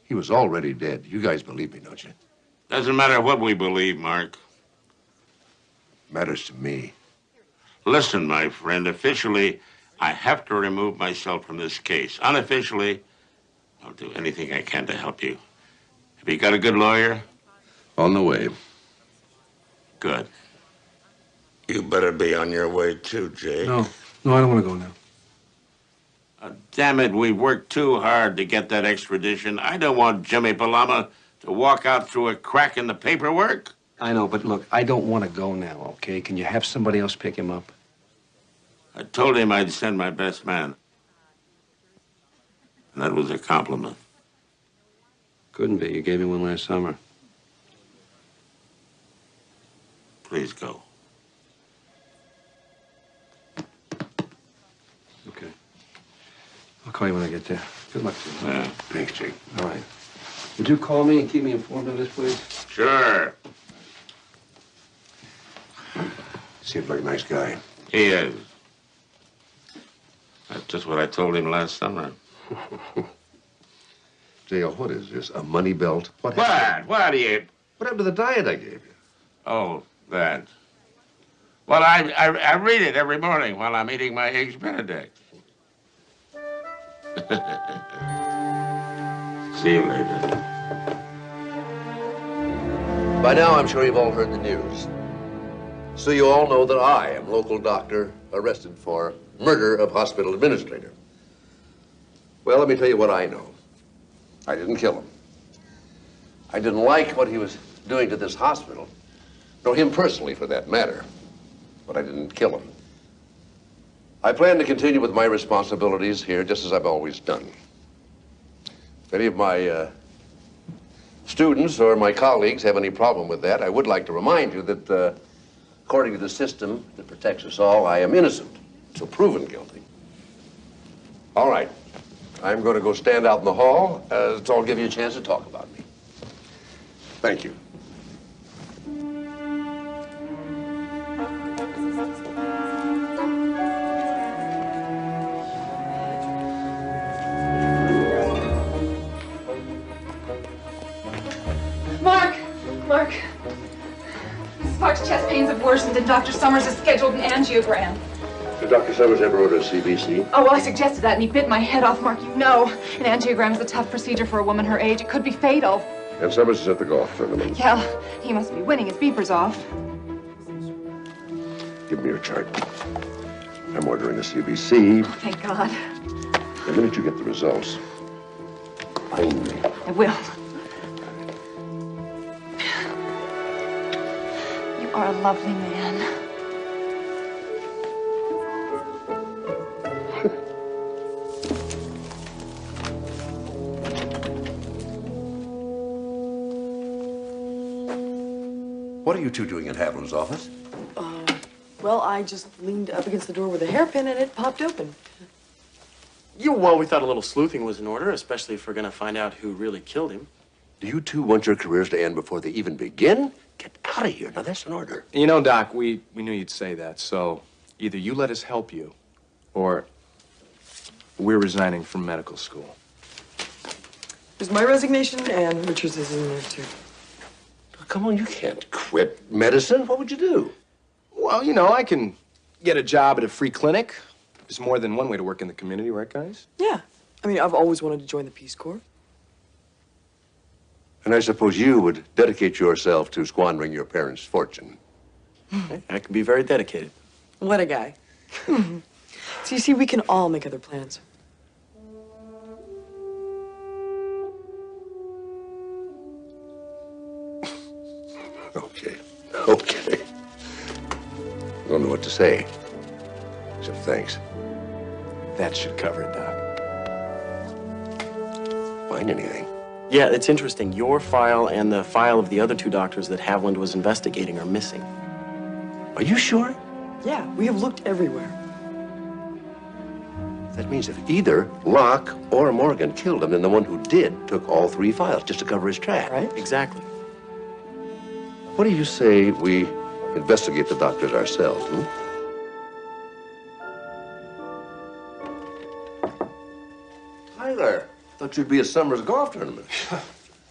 He was already dead. You guys believe me, don't you? Doesn't matter what we believe, Mark. Matters to me. Listen, my friend, officially, I have to remove myself from this case. Unofficially, I'll do anything I can to help you. Have you got a good lawyer? On the way. Good. You better be on your way, too, Jake. No, I don't want to go now. Damn it, we worked too hard to get that extradition. I don't want Jimmy Palama to walk out through a crack in the paperwork. I know, but look, I don't want to go now, okay? Can you have somebody else pick him up? I told him I'd send my best man. And that was a compliment. Couldn't be. You gave me one last summer. Please go. Okay. I'll call you when I get there. Good luck to you. Yeah. Thanks, Jake. All right. Would you call me and keep me informed of this, please? Sure. Seems like a nice guy. He is. That's just what I told him last summer. Dale, what is this? A money belt? What do you... What happened to the diet I gave you? Oh, that. Well, I read it every morning while I'm eating my eggs Benedict. See you later. By now, I'm sure you've all heard the news. So you all know that I am local doctor arrested for murder of hospital administrator. Well, let me tell you what I know. I didn't kill him. I didn't like what he was doing to this hospital, nor him personally for that matter, but I didn't kill him. I plan to continue with my responsibilities here just as I've always done. If any of my students or my colleagues have any problem with that, I would like to remind you that according to the system that protects us all, I am innocent until proven guilty. All right. I'm going to go stand out in the hall, so I'll give you a chance to talk about me. Thank you. Mark. Mrs. Park's chest pains have worsened and Dr. Summers has scheduled an angiogram. Did Dr. Summers ever order a CBC? Oh, well, I suggested that and he bit my head off, Mark. You know, an angiogram is a tough procedure for a woman her age. It could be fatal. And Summers is at the golf tournament. Yeah, he must be winning. His beeper's off. Give me your chart. I'm ordering a CBC. Oh, thank God. The minute you get the results, find me. I will. You are a lovely man. What are you two doing in Haviland's office? Well, I just leaned up against the door with a hairpin and it popped open. Well, we thought a little sleuthing was in order, especially if we're going to find out who really killed him. Do you two want your careers to end before they even begin? Get out of here. Now, that's an order. You know, Doc, we knew you'd say that, so either you let us help you, or we're resigning from medical school. There's my resignation and Richard's is in there, too. Come on, you can't quit medicine. What would you do? Well, you know, I can get a job at a free clinic. There's more than one way to work in the community, right, guys? Yeah. I mean, I've always wanted to join the Peace Corps. And I suppose you would dedicate yourself to squandering your parents' fortune. I can be very dedicated. What a guy. So you see, we can all make other plans. Okay. I don't know what to say. Except thanks. That should cover it, Doc. Find anything? Yeah, it's interesting. Your file and the file of the other two doctors that Haviland was investigating are missing. Are you sure? Yeah, we have looked everywhere. That means if either Locke or Morgan killed him, then the one who did took all three files just to cover his track. Right? Exactly. What do you say we investigate the doctors ourselves, Tyler, thought you'd be at Summers golf tournament.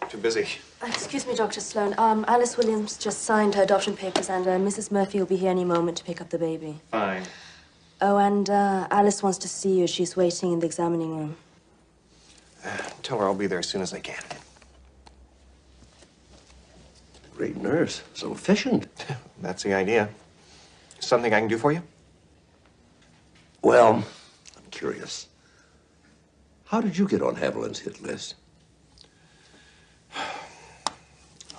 Too busy. Excuse me, Dr. Sloan. Alice Williams just signed her adoption papers, and Mrs. Murphy will be here any moment to pick up the baby. Fine. Oh, and Alice wants to see you. She's waiting in the examining room. Tell her I'll be there as soon as I can. Great nurse. So efficient. That's the idea. Something I can do for you? Well, I'm curious. How did you get on Haviland's hit list?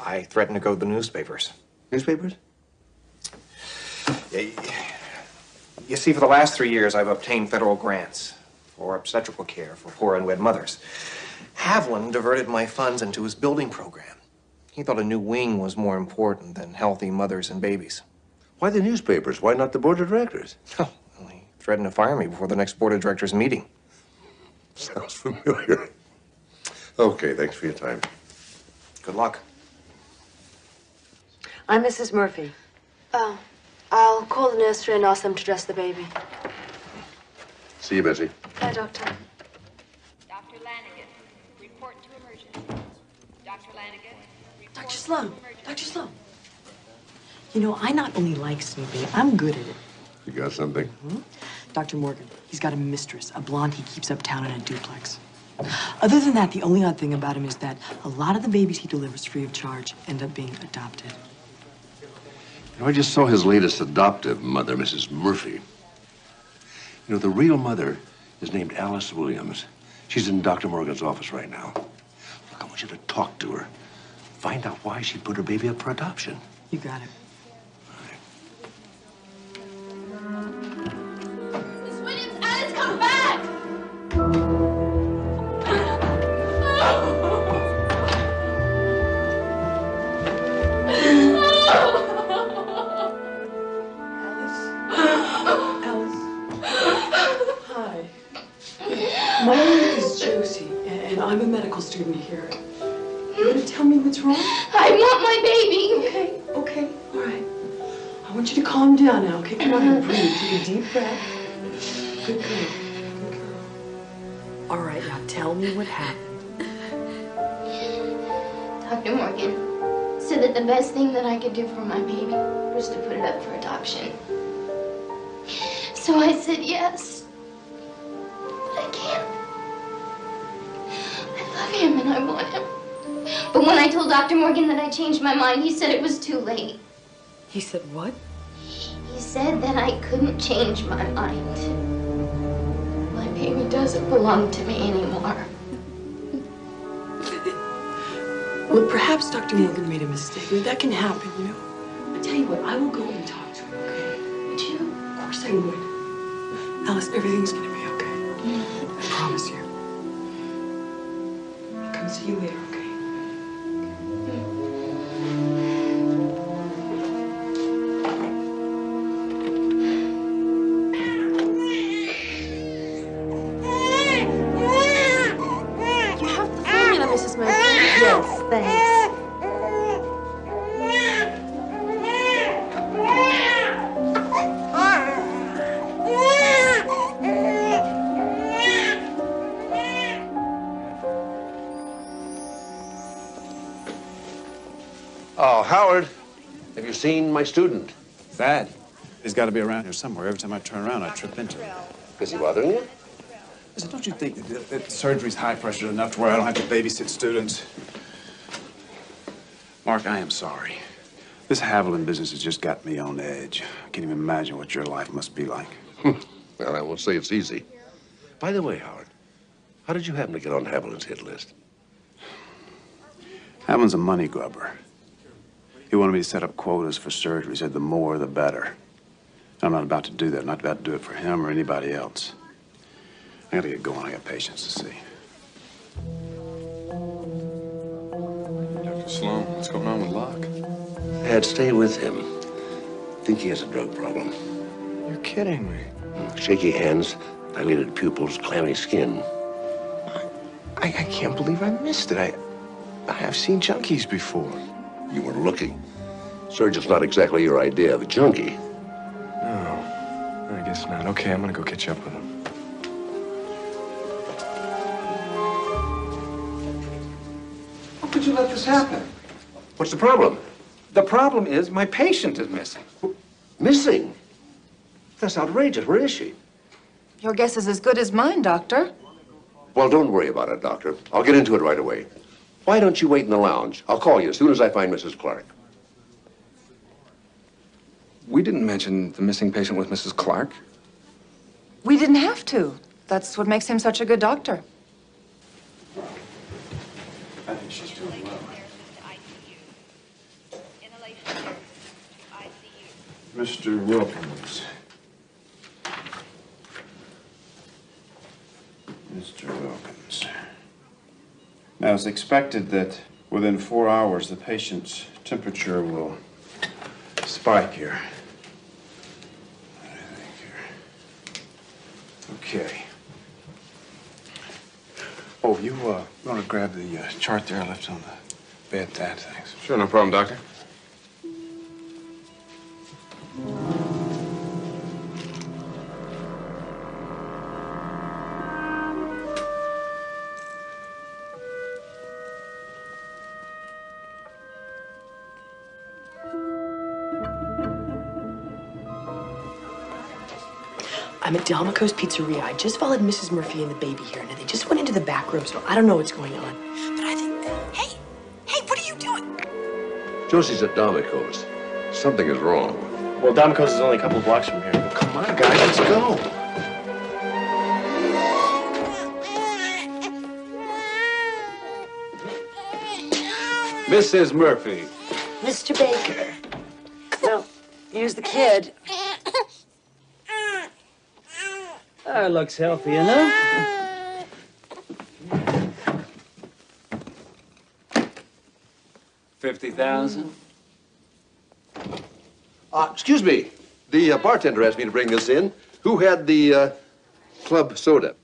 I threatened to go to the newspapers. Newspapers? Yeah, you see, for the last 3 years, I've obtained federal grants for obstetrical care for poor unwed mothers. Haviland diverted my funds into his building program. He thought a new wing was more important than healthy mothers and babies. Why the newspapers? Why not the board of directors? Oh, well, he threatened to fire me before the next board of directors meeting. Sounds familiar. Okay, thanks for your time. Good luck. I'm Mrs. Murphy. Oh, I'll call the nursery and ask them to dress the baby. See you, Bessie. Hi, Doctor. Dr. Lanigan, report to emergency. Dr. Lanigan, report Dr. Sloan. to emergency. Dr. Sloan. You know, I not only like snooping, I'm good at it. You got something? Dr. Morgan, he's got a mistress, a blonde he keeps uptown in a duplex. Other than that, the only odd thing about him is that a lot of the babies he delivers free of charge end up being adopted. You know, I just saw his latest adoptive mother, Mrs. Murphy. You know, the real mother is named Alice Williams. She's in Dr. Morgan's office right now. Look, I want you to talk to her. Find out why she put her baby up for adoption. You got it. Miss Williams, Alice, come back! Hi. My name is Josie, and I'm a medical student here. You're in tell me what's wrong? I want my baby. Okay, okay, all right. I want you to calm down now, okay? Come on and breathe. Take a deep breath. Good girl. Good girl. All right, now tell me what happened. Dr. Morgan said that the best thing that I could do for my baby was to put it up for adoption. So I said yes. But I can't. I love him and I want him. But when I told Dr. Morgan that I changed my mind, he said it was too late. He said what? He said that I couldn't change my mind. My baby doesn't belong to me anymore. Well, perhaps Dr. Morgan made a mistake. I mean, that can happen, you know. I tell you what, I will go and talk to him, okay? Would you? Of course I would. Alice, everything's gonna be okay. I promise you. I'll come see you later, okay? You have the formula, Mrs. Murphy. Yes, thanks. Oh, Howard, have you seen my student? Thad. He's got to be around here somewhere. Every time I turn around, I trip into him. Is he bothering you? Listen, don't you think that surgery's high pressure enough to where I don't have to babysit students? Mark, I am sorry. This Haviland business has just got me on edge. I can't even imagine what your life must be like. Well, I won't say it's easy. By the way, Howard, how did you happen to get on Haviland's hit list? Haviland's a money grubber. He wanted me to set up quotas for surgery. He said the more, the better. I'm not about to do that. I'm not about to do it for him or anybody else. I gotta get going. I got patients to see. Dr. Sloan, what's going on with Locke? Dad, stay with him. I think he has a drug problem. You're kidding me. Shaky hands, dilated pupils, clammy skin. I can't believe I missed it. I've seen junkies before. You were looking. Surgeon's not exactly your idea of a junkie. No, I guess not. Okay, I'm gonna go catch up with him. How could you let this happen? What's the problem? The problem is my patient is missing. Missing? That's outrageous. Where is she? Your guess is as good as mine, Doctor. Well, don't worry about it, Doctor. I'll get into it right away. Why don't you wait in the lounge? I'll call you as soon as I find Mrs. Clark. We didn't mention the missing patient with Mrs. Clark. We didn't have to. That's what makes him such a good doctor. I think she's doing well. Mr. Wilkins. Mr. Wilkins. Now, it's expected that within 4 hours, the patient's temperature will spike here. Okay. Oh, you want to grab the chart there I left on the bed, Dad? Thanks. Sure, no problem, Doctor. I'm at Delmaco's Pizzeria. I just followed Mrs. Murphy and the baby here. Now, they just went into the back room, so I don't know what's going on. But I think... Hey, what are you doing? Josie's at Delmaco's. Something is wrong. Well, Delmaco's is only a couple blocks from here. Well, come on, guys, let's go. Mrs. Murphy. Mr. Baker. No, here's the kid. Looks healthy enough. $50,000. Excuse me. The bartender asked me to bring this in. Who had the club soda?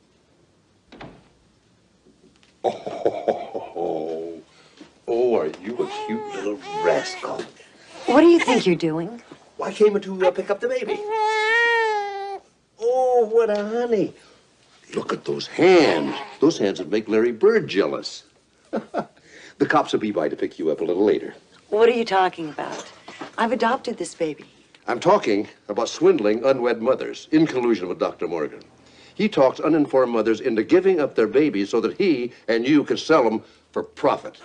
Oh, Oh, are you a cute little rascal? What do you think you're doing? Well, I came to pick up the baby. Oh, what a honey. Look at those hands. Those hands would make Larry Bird jealous. The cops will be by to pick you up a little later. What are you talking about? I've adopted this baby. I'm talking about swindling unwed mothers in collusion with Dr. Morgan. He talks uninformed mothers into giving up their babies so that he and you can sell them for profit.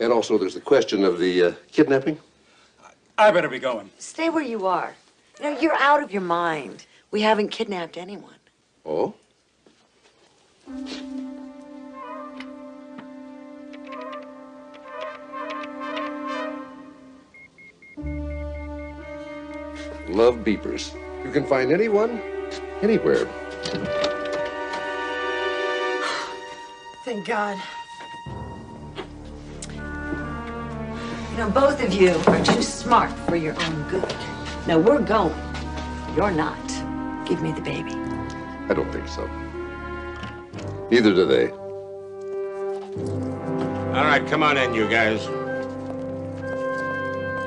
And also, there's the question of the kidnapping. I better be going. Stay where you are. You know, you're out of your mind. We haven't kidnapped anyone. Oh? Love beepers. You can find anyone, anywhere. Thank God. You know, both of you are too smart for your own good. Now, we're going. You're not. Give me the baby. I don't think so. Neither do they. All right, come on in, you guys.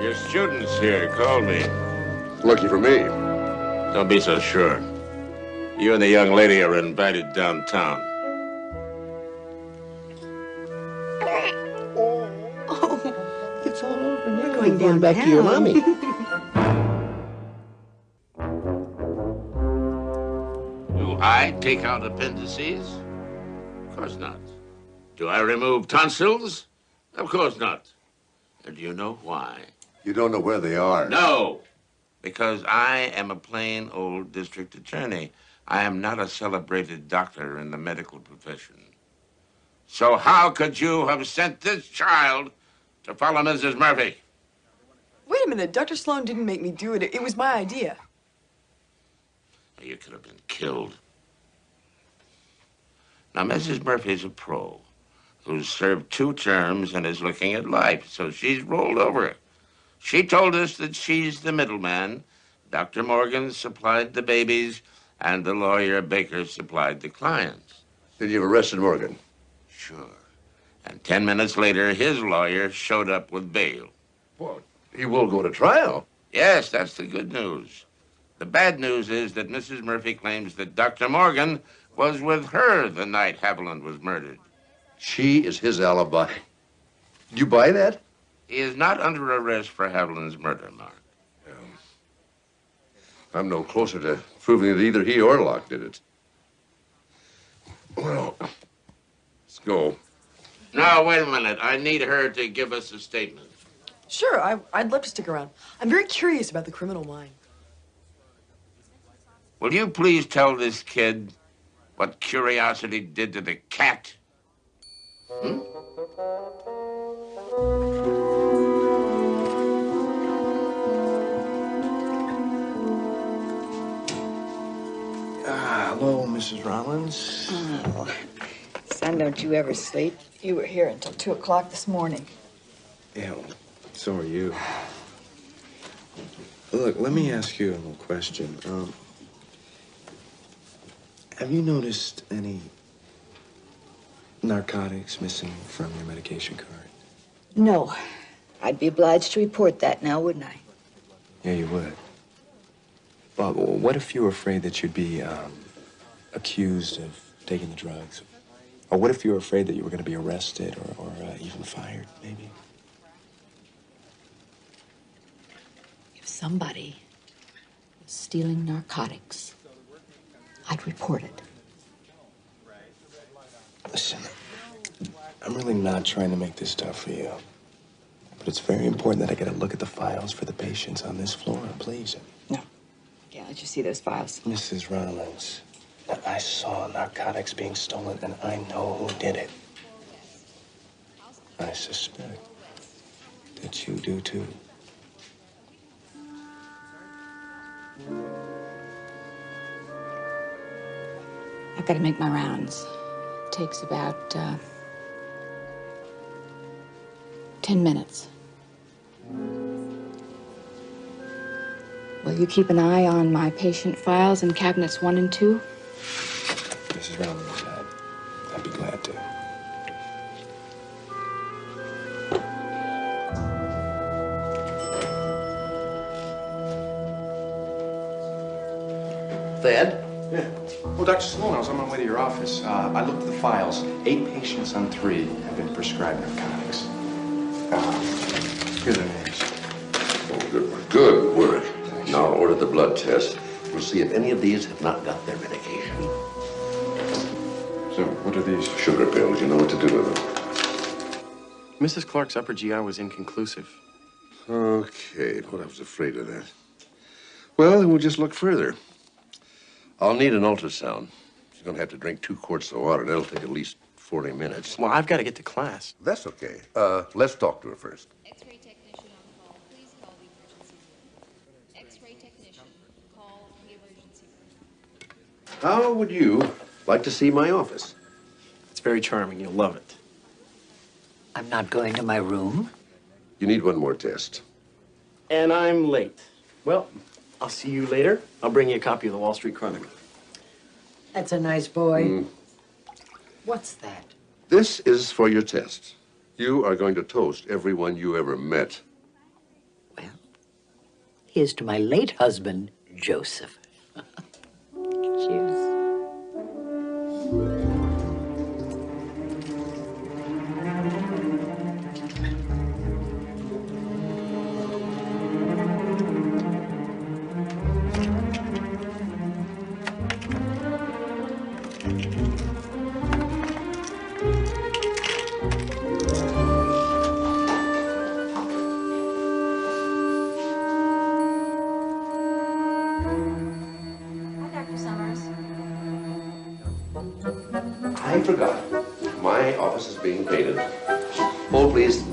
Your students here called me. Lucky for me. Don't be so sure. You and the young lady are invited downtown. It's all over now. You're going back to your mommy. Do I take out appendices? Of course not. Do I remove tonsils? Of course not. And do you know why? You don't know where they are. No, because I am a plain old district attorney. I am not a celebrated doctor in the medical profession. So how could you have sent this child to follow Mrs. Murphy? Wait a minute. Dr. Sloan didn't make me do it. It was my idea. You could have been killed. Now, Mrs. Murphy's a pro who's served 2 terms and is looking at life, so she's rolled over. She told us that she's the middleman. Dr. Morgan supplied the babies, and the lawyer Baker supplied the clients. Then you've arrested Morgan? Sure. And 10 minutes later, his lawyer showed up with bail. Well, he will go to trial. Yes, that's the good news. The bad news is that Mrs. Murphy claims that Dr. Morgan was with her the night Haviland was murdered. She is his alibi. You buy that? He is not under arrest for Haviland's murder, Mark. I'm no closer to proving that either he or Locke did it. Well, let's go. Now, wait a minute. I need her to give us a statement. Sure, I'd love to stick around. I'm very curious about the criminal mind. Will you please tell this kid what curiosity did to the cat? Hello, Mrs. Rollins. Oh, son, don't you ever sleep? You were here until 2 o'clock this morning. Yeah, so are you. Look, let me ask you a little question. Have you noticed any narcotics missing from your medication card? No. I'd be obliged to report that now, wouldn't I? Yeah, you would. Bob, what if you were afraid that you'd be accused of taking the drugs? Or what if you were afraid that you were going to be arrested or even fired, maybe? If somebody was stealing narcotics, I'd report it. Listen, I'm really not trying to make this tough for you. But it's very important that I get a look at the files for the patients on this floor, please. Can't let you see those files. Mrs. Rollins, I saw narcotics being stolen, and I know who did it. I suspect that you do, too. I've got to make my rounds. It takes about 10 minutes. Will you keep an eye on my patient files in cabinets 1 and 2? Mrs. Rollins, I'd be glad to. Thad? Yeah. Well, Dr. Sloan, I was on my way to your office. I looked at the files. 8 patients on 3 have been prescribed narcotics. Here are their names. Oh, good work. Good work. Now I'll order the blood test. We'll see if any of these have not got their medication. So, what are these? Sugar pills. You know what to do with them. Mrs. Clark's upper GI was inconclusive. Okay, well, I was afraid of that. Well, then we'll just look further. I'll need an ultrasound. She's going to have to drink 2 quarts of water. That'll take at least 40 minutes. Well, I've got to get to class. That's okay. Let's talk to her first. X-ray technician on call. Please call the emergency room. X-ray technician, call the emergency room. How would you like to see my office? It's very charming. You'll love it. I'm not going to my room. You need one more test. And I'm late. Well, I'll see you later. I'll bring you a copy of the Wall Street Chronicle. That's a nice boy. What's that? This is for your test. You are going to toast everyone you ever met. Here's to my late husband, Joseph. Cheers. I forgot. My office is being painted. Hold, please.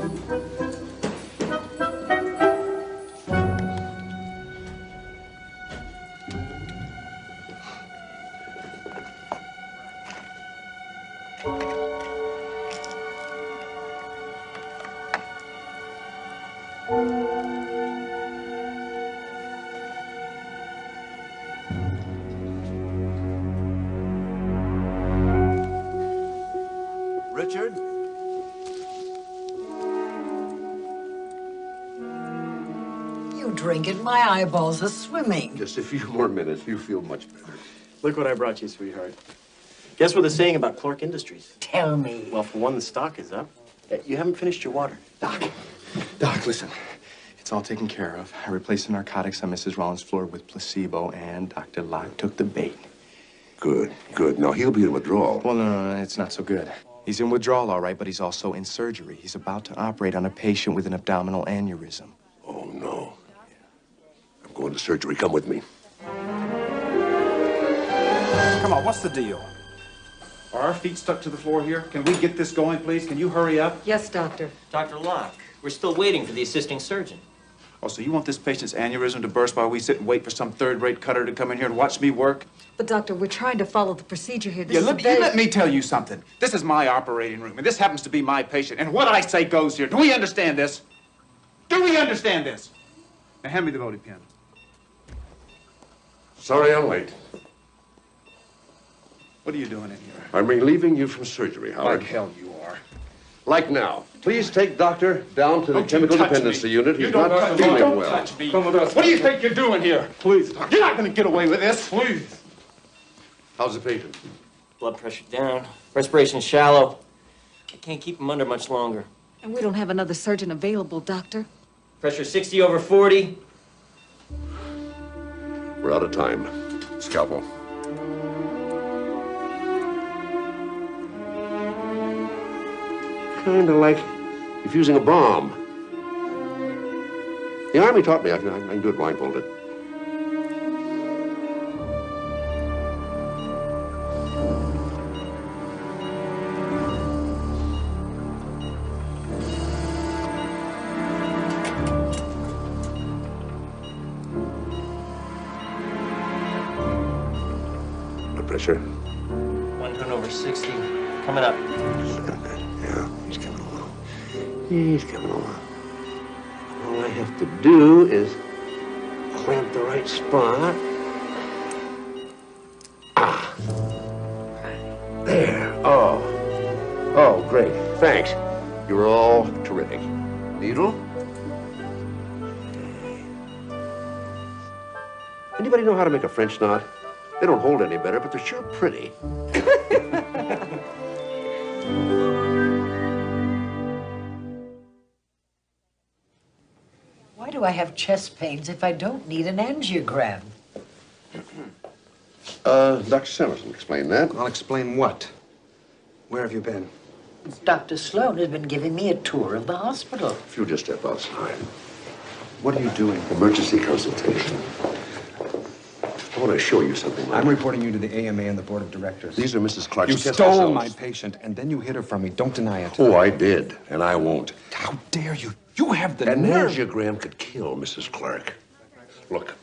Richard? You drink it, my eyeballs are swimming. Just a few more minutes. You feel much better. Look what I brought you, sweetheart. Guess what they're saying about Clark Industries? Tell me. Well, for one, the stock is up. You haven't finished your water. Doc, listen. It's all taken care of. I replaced the narcotics on Mrs. Rollins' floor with placebo, and Dr. Locke took the bait. Good, good. Now, he'll be in withdrawal. Well, no, it's not so good. He's in withdrawal, all right, but he's also in surgery. He's about to operate on a patient with an abdominal aneurysm. Oh, no. I'm going to surgery. Come with me. Come on, what's the deal? Are our feet stuck to the floor here? Can we get this going, please? Can you hurry up? Yes, doctor. Dr. Locke, we're still waiting for the assisting surgeon. Oh, so you want this patient's aneurysm to burst while we sit and wait for some third-rate cutter to come in here and watch me work? But, doctor, we're trying to follow the procedure here. Let me tell you something. This is my operating room, and this happens to be my patient. And what I say goes here. Do we understand this? Do we understand this? Now, hand me the voting pen. Sorry I'm late. What are you doing in here? I'm relieving you from surgery, Howard. Like hell you are. Like now. Please take Doctor down to the chemical dependency unit. He's not Don't feeling well. touch me. What do you think you're doing here? Please, you're not going to get away with this. Please. How's the patient? Blood pressure down, respiration shallow. I can't keep him under much longer. And we don't have another surgeon available, doctor. Pressure 60/40. We're out of time. Scalpel. Kind of like defusing a bomb. The Army taught me I can do it blindfolded. Blood pressure. 100/60. Coming up. Yeah, he's coming along. He's coming along. All I have to do is clamp the right spot. Ah. There. Oh. Oh, great. Thanks. You're all terrific. Needle? Anybody know how to make a French knot? They don't hold any better, but they're sure pretty. Why do I have chest pains if I don't need an angiogram? Dr. Summerson, explain that. I'll explain what. Where have you been? Dr. Sloan has been giving me a tour of the hospital. If you'll just step outside. What are you doing? Emergency consultation. I want to show you something, Mike. I'm reporting you to the AMA and the board of directors. These are Mrs. Clark's You test stole results. my patient, and then you hid her from me. Don't deny it. Oh, I did, and I won't. How dare you? You have the An nerve. angiogram could kill Mrs. Clark. Look,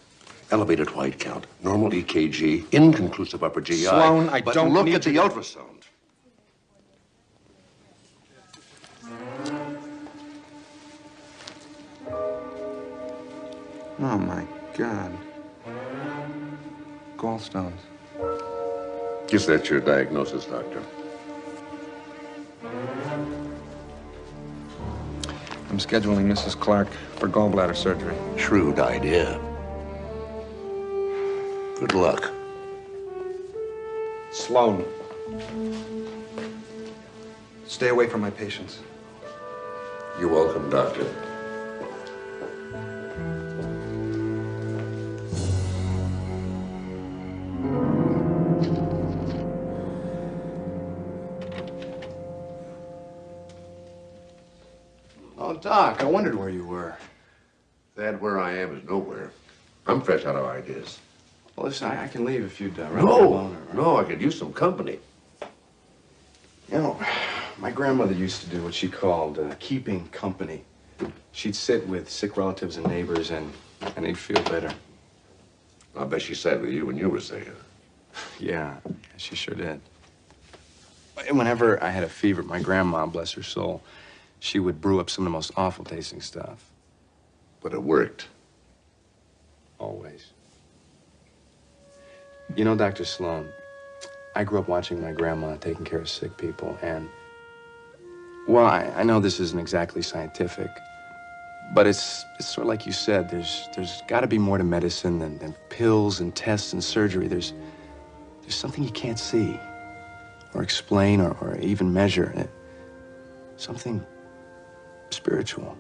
elevated white count, normal EKG, inconclusive upper GI. Sloan, I but don't look need at the you to- ultrasound. Oh, my God. Gallstones. Guess that's your diagnosis, doctor. I'm scheduling Mrs. Clark for gallbladder surgery. Shrewd idea. Good luck. Sloan. Stay away from my patients. You're welcome, doctor. Oh, Doc, I wondered where you were. That where I am is nowhere. I'm fresh out of ideas. Well, listen, I can leave if you'd rather go alone. No, I could use some company. You know, my grandmother used to do what she called keeping company. She'd sit with sick relatives and neighbors, and they'd feel better. I bet she sat with you when you were sick. Yeah, she sure did. And whenever I had a fever, my grandma, bless her soul, she would brew up some of the most awful tasting stuff. But it worked. Always. You know, Dr. Sloan, I grew up watching my grandma taking care of sick people, and, well, I know this isn't exactly scientific, but it's sort of like you said, there's got to be more to medicine than pills and tests and surgery. There's something you can't see or explain or even measure. Something spiritual.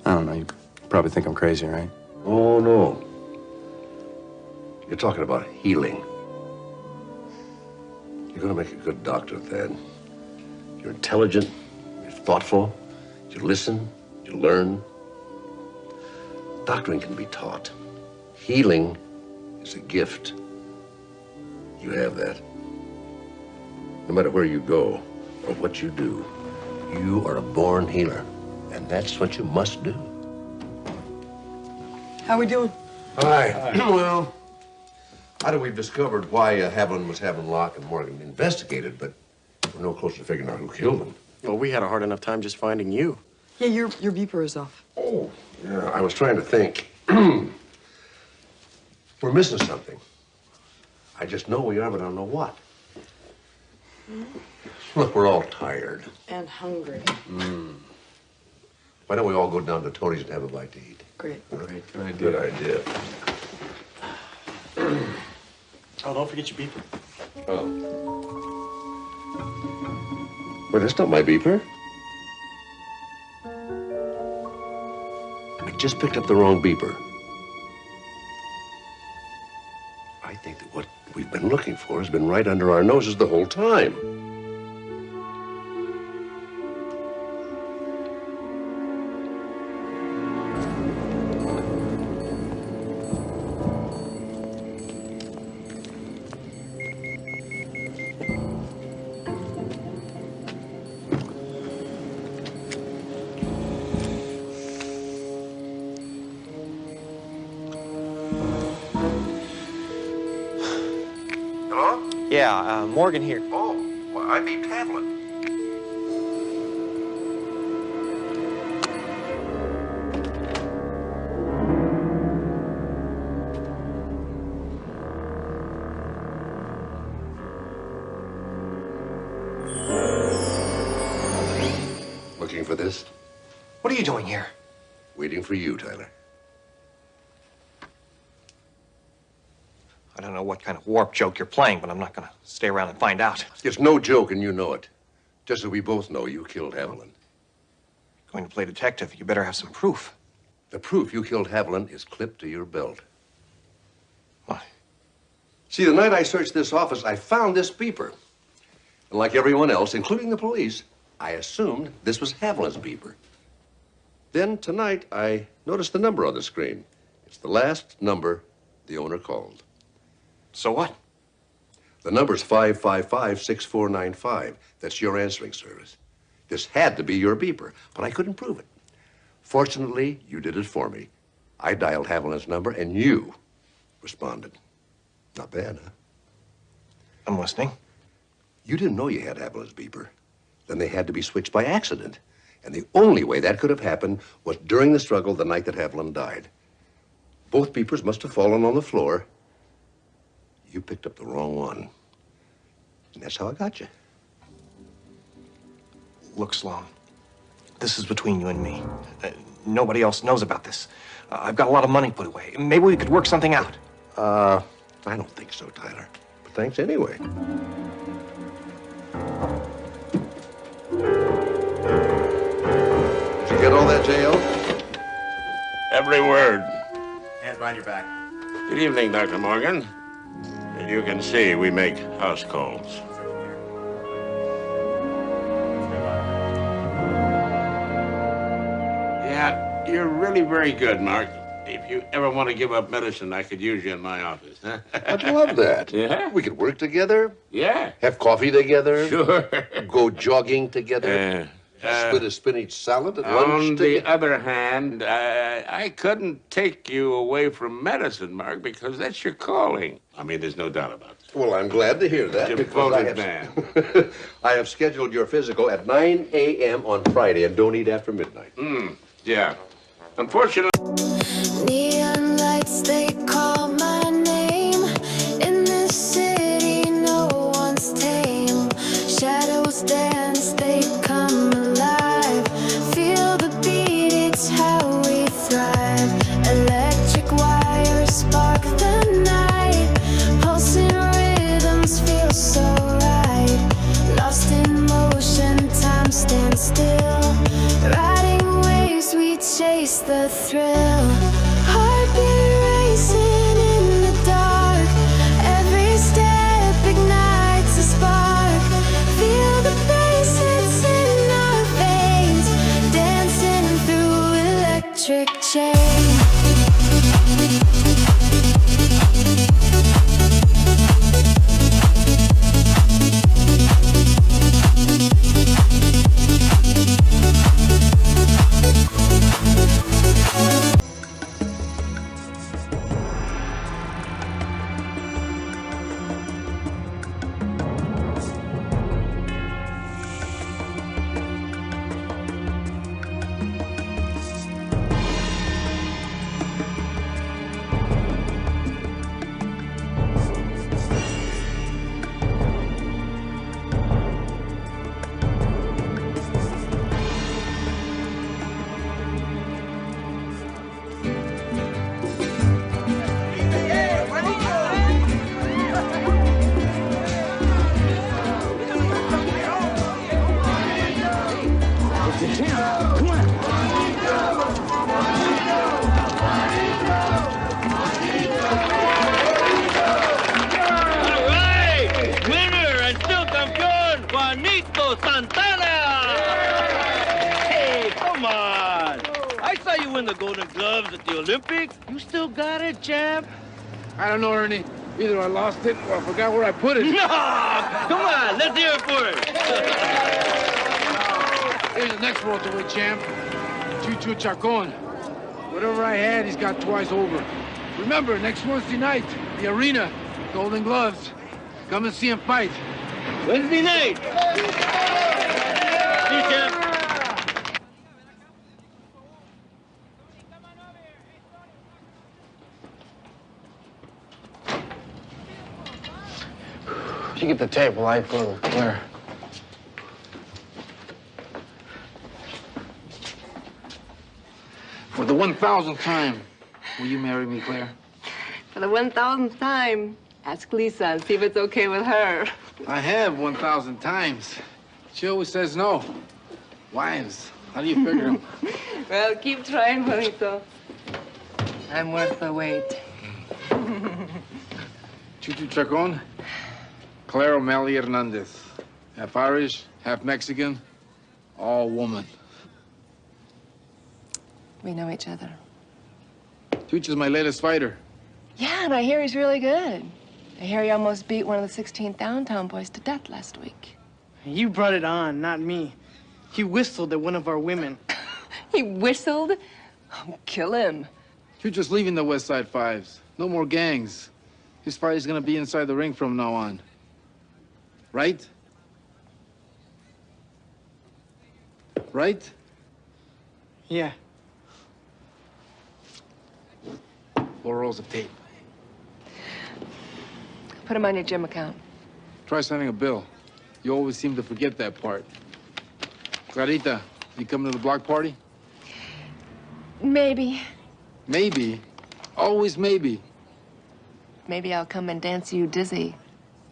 I don't know, you probably think I'm crazy, right? Oh, no. You're talking about healing. You're going to make a good doctor, Thad. You're intelligent, you're thoughtful, you listen, you learn. Doctoring can be taught. Healing is a gift. You have that. No matter where you go or what you do, you are a born healer, and that's what you must do. How we doing? Hi. Well, how do we've discovered why Haviland was having Locke and Morgan investigated, but we're no closer to figuring out who killed them. Well, we had a hard enough time just finding you. Yeah, your beeper is off. Oh, yeah, I was trying to think. We're missing something. I just know we are, but I don't know what. Look, we're all tired. And hungry. Why don't we all go down to Tony's and have a bite to eat? Great. Great, good idea. Good idea. Oh, don't forget your beeper. Oh. Well, that's not my beeper. I just picked up the wrong beeper. I think that what we've been looking for has been right under our noses the whole time. Yeah, Morgan here. Oh, well, I beat Haviland. Looking for this? What are you doing here? Waiting for you, Tyler. I don't know what kind of warp joke you're playing, but I'm not going to stay around and find out. It's no joke, and you know it. Just as we both know you killed Haviland. Going to play detective, you better have some proof. The proof you killed Haviland is clipped to your belt. What? See, the night I searched this office, I found this beeper. And like everyone else, including the police, I assumed this was Haviland's beeper. Then tonight, I noticed the number on the screen. It's the last number the owner called. So what? The number's 555-6495. That's your answering service. This had to be your beeper, but I couldn't prove it. Fortunately, you did it for me. I dialed Haviland's number, and you responded. Not bad, huh? I'm listening. You didn't know you had Haviland's beeper. Then they had to be switched by accident. And the only way that could have happened was during the struggle the night that Haviland died. Both beepers must have fallen on the floor. You picked up the wrong one. And that's how I got you. Look, Sloan, this is between you and me. Nobody else knows about this. I've got a lot of money put away. Maybe we could work something out. I don't think so, Tyler. But thanks anyway. Did you get all that, J.L.? Every word. Hands behind your back. Good evening, Dr. Morgan. As you can see, we make house calls. Yeah, you're really very good, Mark. If you ever want to give up medicine, I could use you in my office, huh? I'd love that. Yeah? We could work together. Yeah. Have coffee together. Sure. Go jogging together. Split a spinach salad at lunch On together. the other hand, I couldn't take you away from medicine, Mark, because that's your calling. I mean, there's no doubt about it. Well, I'm glad to hear that. Devoted man. I have scheduled your physical at 9 a.m. on Friday, and don't eat after midnight. Yeah. Unfortunately. Neon lights, they call my name. In this city, no one's tame. Shadows dance, they come alive. Feel the beat, it's how we thrive. Electric wires spark the night. Pulsing rhythms feel so right. Lost in motion, time stands still. Riding waves, we chase the thrill. Heartbeat racing in the dark. Every step ignites a spark. Feel the bass, it's in our veins. Dancing through electric chains. The Golden Gloves at the Olympics? You still got it, champ? I don't know, Ernie. Either I lost it or I forgot where I put it. No! Come on, let's hear it for it. Here's the next welterweight champ, Chucho Chacon. Whatever I had, he's got twice over. Remember, next Wednesday night, the arena, Golden Gloves. Come and see him fight. Wednesday night. See you, champ. You get the tape while I go to Claire. For the 1,000th time, will you marry me, Claire? For the 1,000th time, Ask Lisa and see if it's okay with her. I have 1,000 times. She always says no. Wives, how do you figure them? Well, keep trying, Juanito. I'm worth the wait. Chuchu Chacon, Claire O'Malley Hernandez. Half Irish, half Mexican, all woman. We know each other. Chuchu's my latest fighter. Yeah, and I hear he's really good. I hear he almost beat one of the 16th downtown boys to death last week. You brought it on, not me. He whistled at one of our women. He whistled? Oh, kill him. Chuchu's leaving the West Side Fives. No more gangs. His fight is gonna be inside the ring from now on. Right? Right? Yeah. 4 rolls of tape. Put him on your gym account. Try sending a bill. You always seem to forget that part. Clarita, you coming to the block party? Maybe. Maybe. Always maybe. Maybe I'll come and dance you dizzy.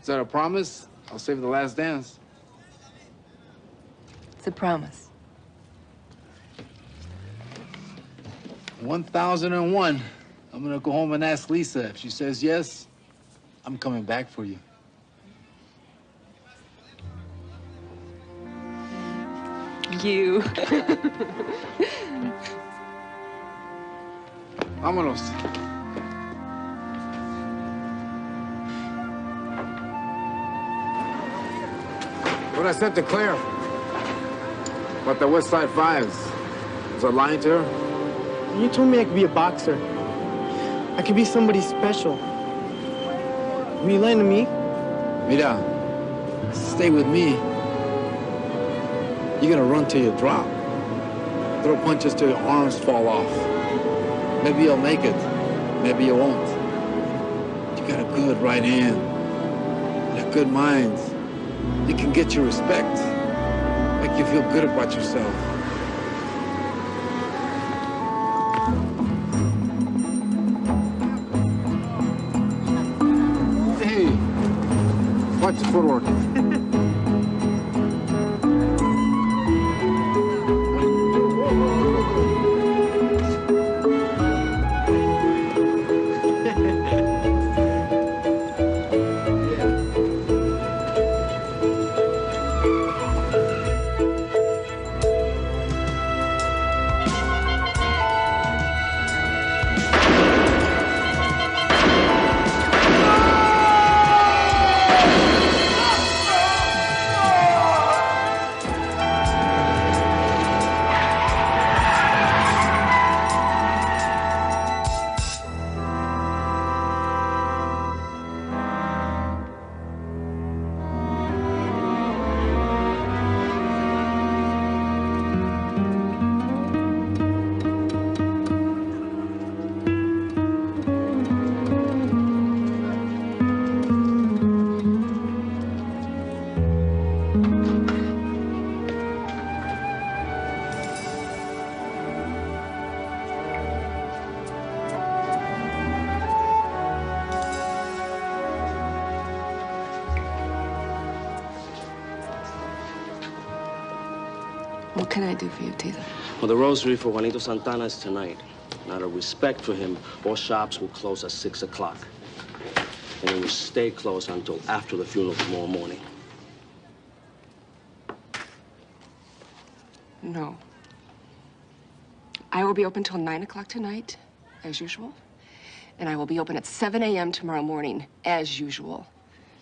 Is that a promise? I'll save the last dance. It's a promise. 1001. I'm gonna go home and ask Lisa. If she says yes, I'm coming back for you. You. Vámonos. What I said to Claire about the West Side Fives. Was I lying to her? You told me I could be a boxer. I could be somebody special. Were you lying to me? Mira, stay with me. You're gonna run till you drop. Throw punches till your arms fall off. Maybe you'll make it. Maybe you won't. You got a good right hand. You got good minds. You can get your respect. Make you feel good about yourself. Hey, watch the footwork. What can I do for you, Tito? Well, the rosary for Juanito Santana is tonight. And out of respect for him, all shops will close at 6 o'clock. And it will stay closed until after the funeral tomorrow morning. No. I will be open till 9 o'clock tonight, as usual. And I will be open at 7 a.m. tomorrow morning, as usual.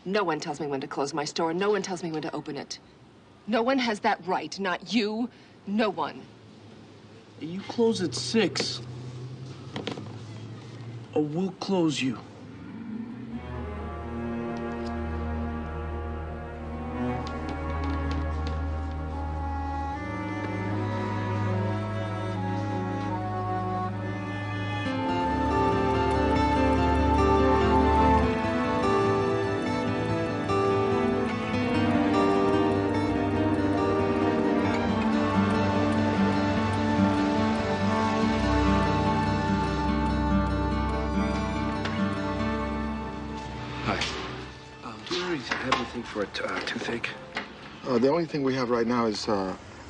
No one tells me when to close my store. No one tells me when to open it. No one has that right. Not you. No one. You close at 6, or we'll close you. have anything for a toothache? The only thing we have right now is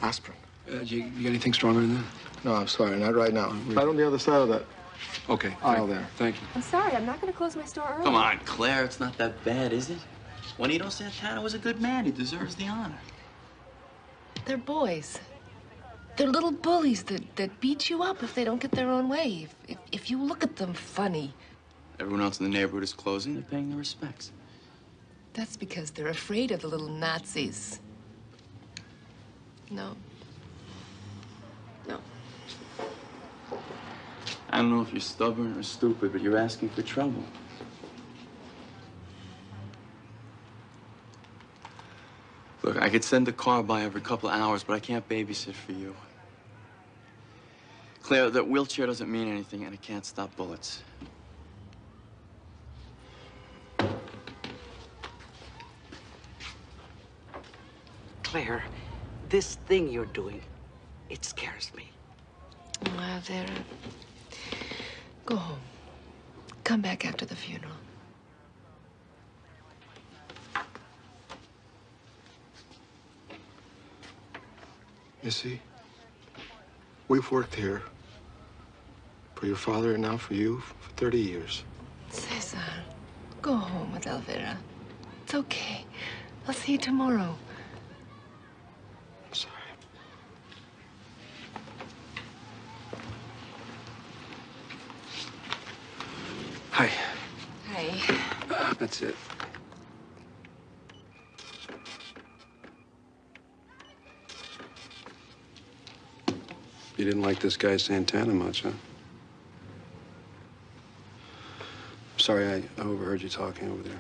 aspirin. You got anything stronger than that? No, I'm sorry, not right now. Right on the other side of that Okay. aisle there. Thank you. I'm sorry, I'm not going to close my store early. Come on, Claire, it's not that bad, is it? Juanito Santana was a good man. He deserves the honor. They're boys. They're little bullies that beat you up if they don't get their own way. If you look at them funny. Everyone else in the neighborhood is closing. They're paying their respects. That's because they're afraid of the little Nazis. No. No. I don't know if you're stubborn or stupid, but you're asking for trouble. Look, I could send a car by every couple of hours, but I can't babysit for you. Claire, that wheelchair doesn't mean anything, and it can't stop bullets. Claire, this thing you're doing, it scares me. Well, Vera, go home. Come back after the funeral. Missy, we've worked here for your father and now for you for 30 years. Cesar, go home with Elvira. It's okay. I'll see you tomorrow. I'm sorry. Hi. Hi. That's it. You didn't like this guy Santana much, huh? Sorry, I overheard you talking over there.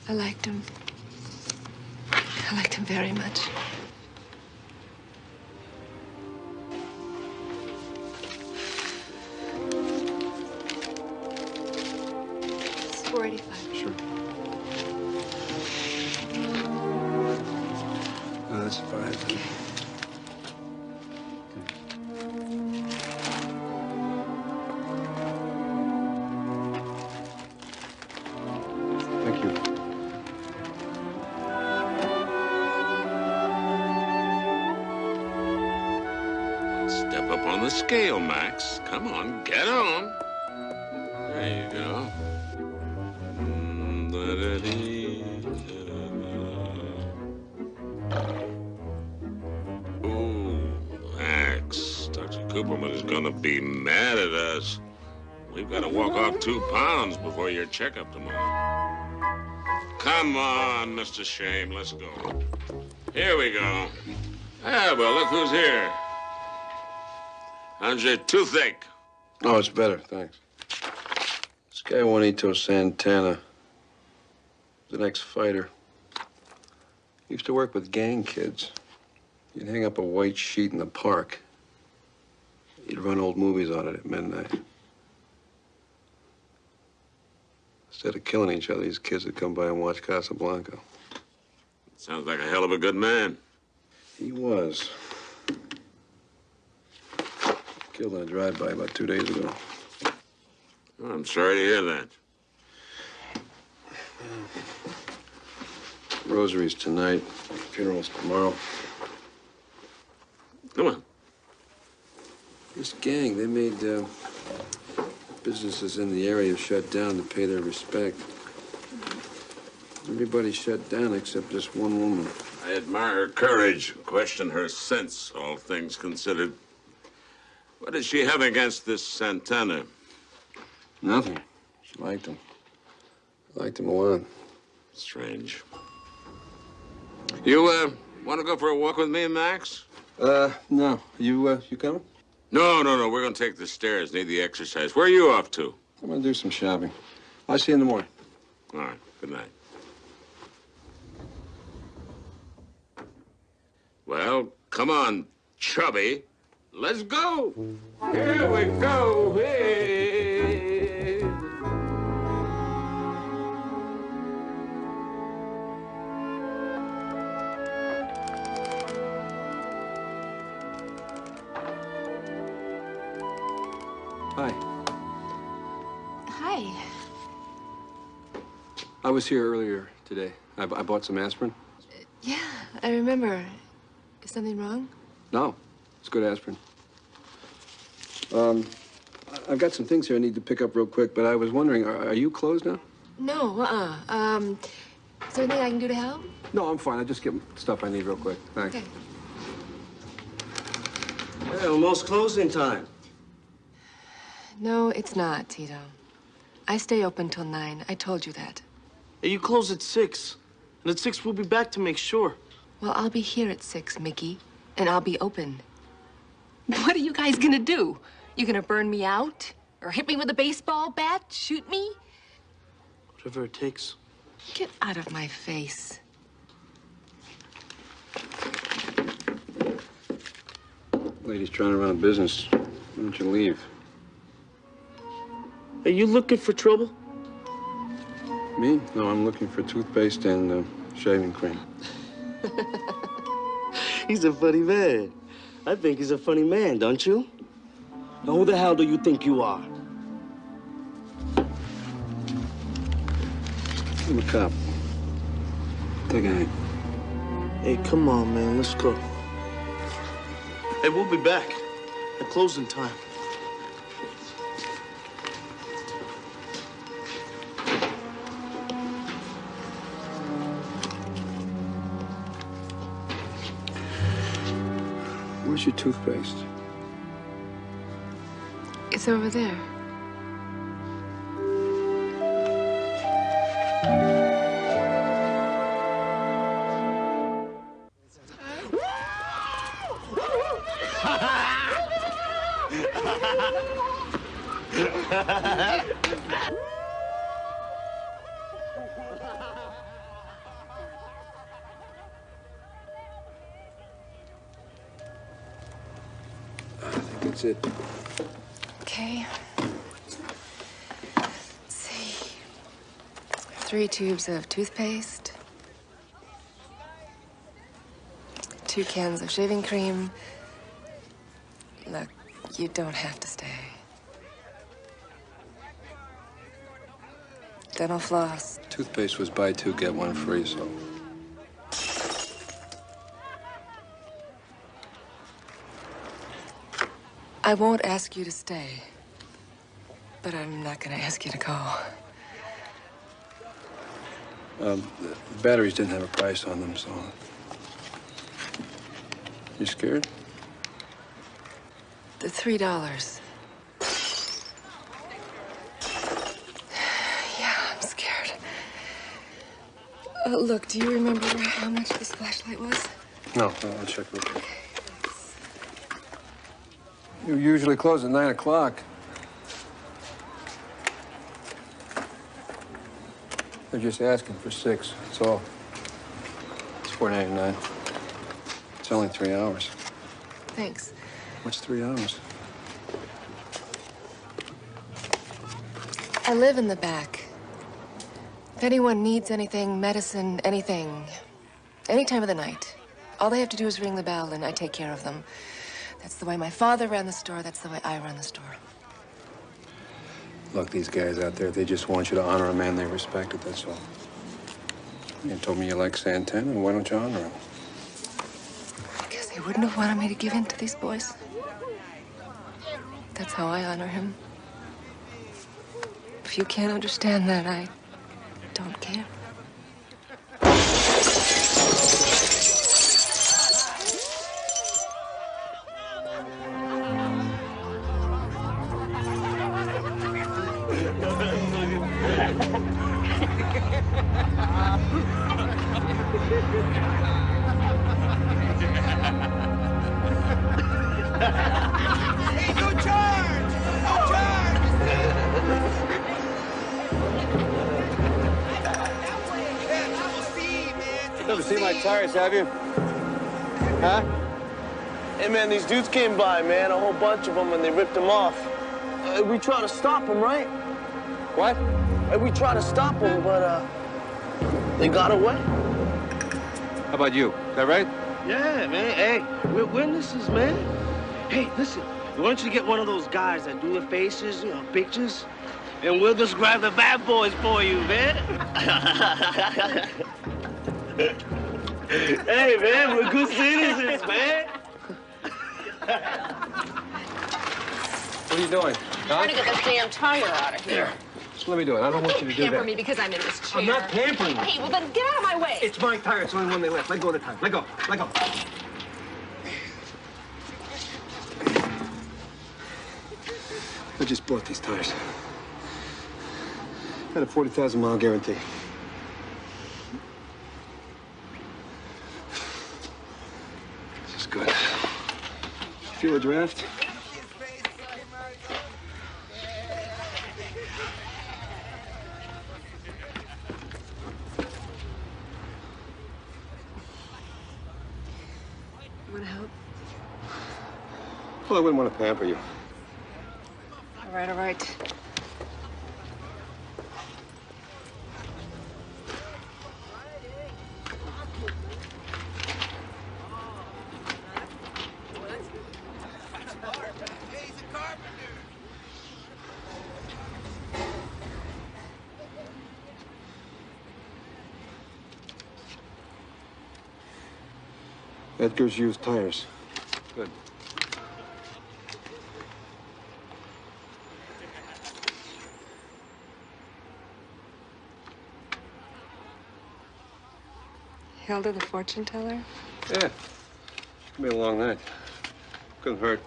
I liked him. I liked him very much. It's $4.85. Sure. No, that's fine. Thank you. Step up on the scale, Max. Come on, get on. There you go. Ooh, Max. Dr. Cooperman is gonna be mad at us. We've got to walk off 2 pounds before your checkup tomorrow. Come on, Mr. Shame, let's go. Here we go. Ah, well, look who's here. How's your toothache? Oh, it's better, thanks. This guy Juanito Santana, the next fighter. He used to work with gang kids. He'd hang up a white sheet in the park. He'd run old movies on it at midnight. Instead of killing each other, these kids would come by and watch Casablanca. Sounds like a hell of a good man. He was. Killed in a drive-by about 2 days ago. Oh, I'm sorry to hear that. Rosaries tonight, funerals tomorrow. Come on. This gang, they made businesses in the area shut down to pay their respect. Everybody shut down except this one woman. I admire her courage, question her sense, all things considered. What did she have against this Santana? Nothing. She liked him. Liked him a lot. Strange. You, want to go for a walk with me, Max? No. You coming? No. We're going to take the stairs. Need the exercise. Where are you off to? I'm going to do some shopping. I'll see you in the morning. All right. Good night. Well, come on, chubby. Let's go. Here we go. Hey. Hi. Hi. I was here earlier today. I bought some aspirin. Yeah, I remember. Is something wrong? No, it's good aspirin. I've got some things here I need to pick up real quick, but I was wondering, are you closed now? No, is there anything I can do to help? No, I'm fine. I'll just get stuff I need real quick. Thanks. Okay. Hey, almost closing time. No, it's not, Tito. I stay open till 9. I told you that. Hey, you close at 6. And at 6, we'll be back to make sure. Well, I'll be here at 6, Mickey, and I'll be open. What are you guys gonna do? You gonna burn me out? Or hit me with a baseball bat? Shoot me? Whatever it takes. Get out of my face. Lady's trying to run a business. Why don't you leave? Are you looking for trouble? Me? No, I'm looking for toothpaste and shaving cream. He's a funny man. I think he's a funny man, don't you? Now, who the hell do you think you are? I'm a cop. Take a hit. Hey, come on, man. Let's go. Hey, we'll be back at closing time. Where's your toothpaste? It's over there. That's it. Okay. Let's see. 3 tubes of toothpaste. 2 cans of shaving cream. Look, you don't have to stay. Dental floss. Toothpaste was buy 2, get 1 free, so. I won't ask you to stay, but I'm not gonna ask you to go. The batteries didn't have a price on them, so. You scared? The $3. Yeah, I'm scared. Look, do you remember how much this flashlight was? No, I'll check real quick. You usually close at 9 o'clock. They're just asking for 6, that's all. It's $4.99. It's only 3 hours. Thanks. What's 3 hours? I live in the back. If anyone needs anything, medicine, anything, any time of the night, all they have to do is ring the bell and I take care of them. That's the way my father ran the store. That's the way I run the store. Look, these guys out there, they just want you to honor a man they respected, that's all. You told me you like Santana, why don't you honor him? Because he wouldn't have wanted me to give in to these boys. That's how I honor him. If you can't understand that, I don't care. Hey, no charge! No charge! Never seen my tires, have you? Huh? Hey, man, these dudes came by, man, a whole bunch of them, and they ripped them off. We tried to stop them, right? What? We tried to stop them, but, they got away. How about you? Is that right? Yeah, man. Hey, we're witnesses, man. Hey, listen, we want you to get one of those guys that do the faces, you know, pictures. and we'll describe the bad boys for you, man. Hey, man, we're good citizens, man. What are you doing? I'm trying to get this damn tire out of here. Just let me do it. I don't want you to do Pamper that. me because I'm in this chair. I'm not pampering you. Hey, well then get out of my way. It's my tire. It's the only one they left. Let go of the tire. Let go. Let go. I just bought these tires. Had a 40,000-mile guarantee. This is good. Feel a draft? You want to help? Well, I wouldn't want to pamper you. All right, all right. Edgar's used tires. Good. Hilda, the fortune teller? Yeah. It's gonna be a long night. Couldn't hurt.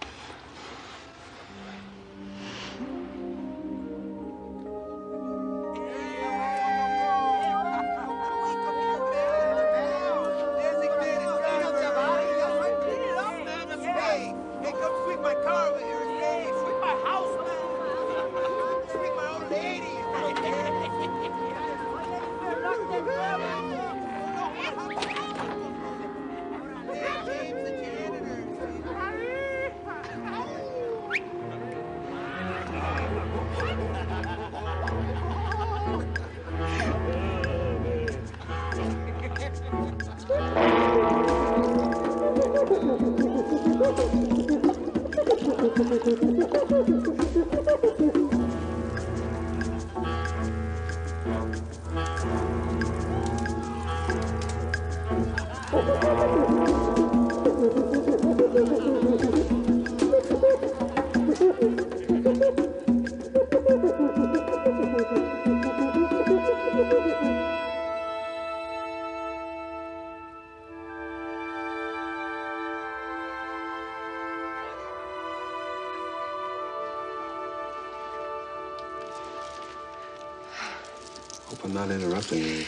Hope I'm not interrupting you.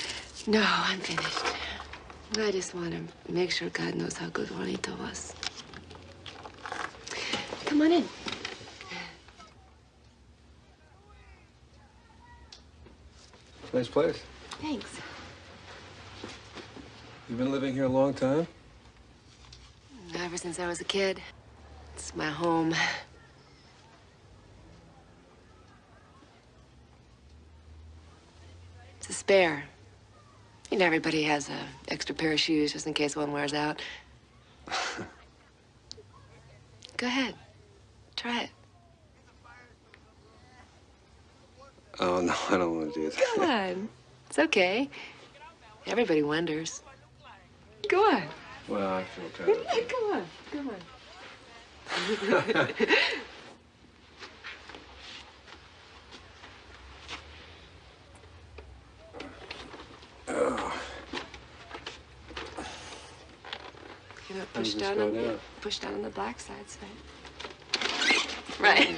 No, I'm finished. I just want to make sure God knows how good Juanito was. Come on in. Nice place. Thanks. You've been living here a long time? Ever since I was a kid. It's my home. It's a spare. You know, everybody has an extra pair of shoes just in case one wears out. Go ahead. Try it. Oh, no, I don't want to do that. Come on. It's okay. Everybody wonders. Go on. Well, I feel kind of... Come on. Come on. You know, push down on the black side, right?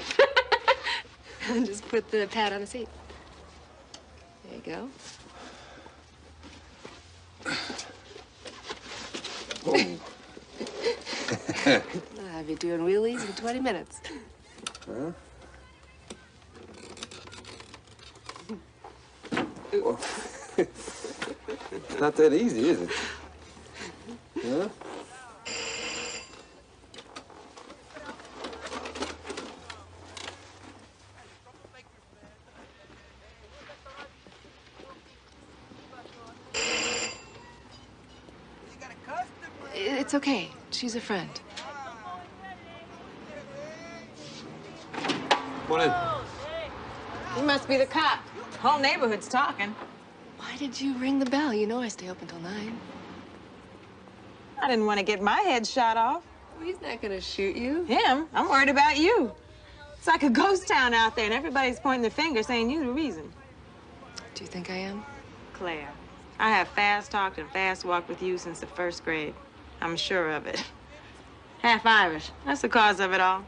And just put the pad on the seat. There you go. I'll have you doing wheelies in 20 minutes. Huh? Well, it's not that easy, is it? Huh? It's okay. She's a friend. Come on in. You must be the cop. Whole neighborhood's talking. Why did you ring the bell? You know I stay open till 9. I didn't want to get my head shot off. Well, he's not gonna shoot you. Him? I'm worried about you. It's like a ghost town out there, and everybody's pointing their finger saying you're the reason. Do you think I am? Claire, I have fast talked and fast walked with you since the 1st grade. I'm sure of it. Half Irish. That's the cause of it all.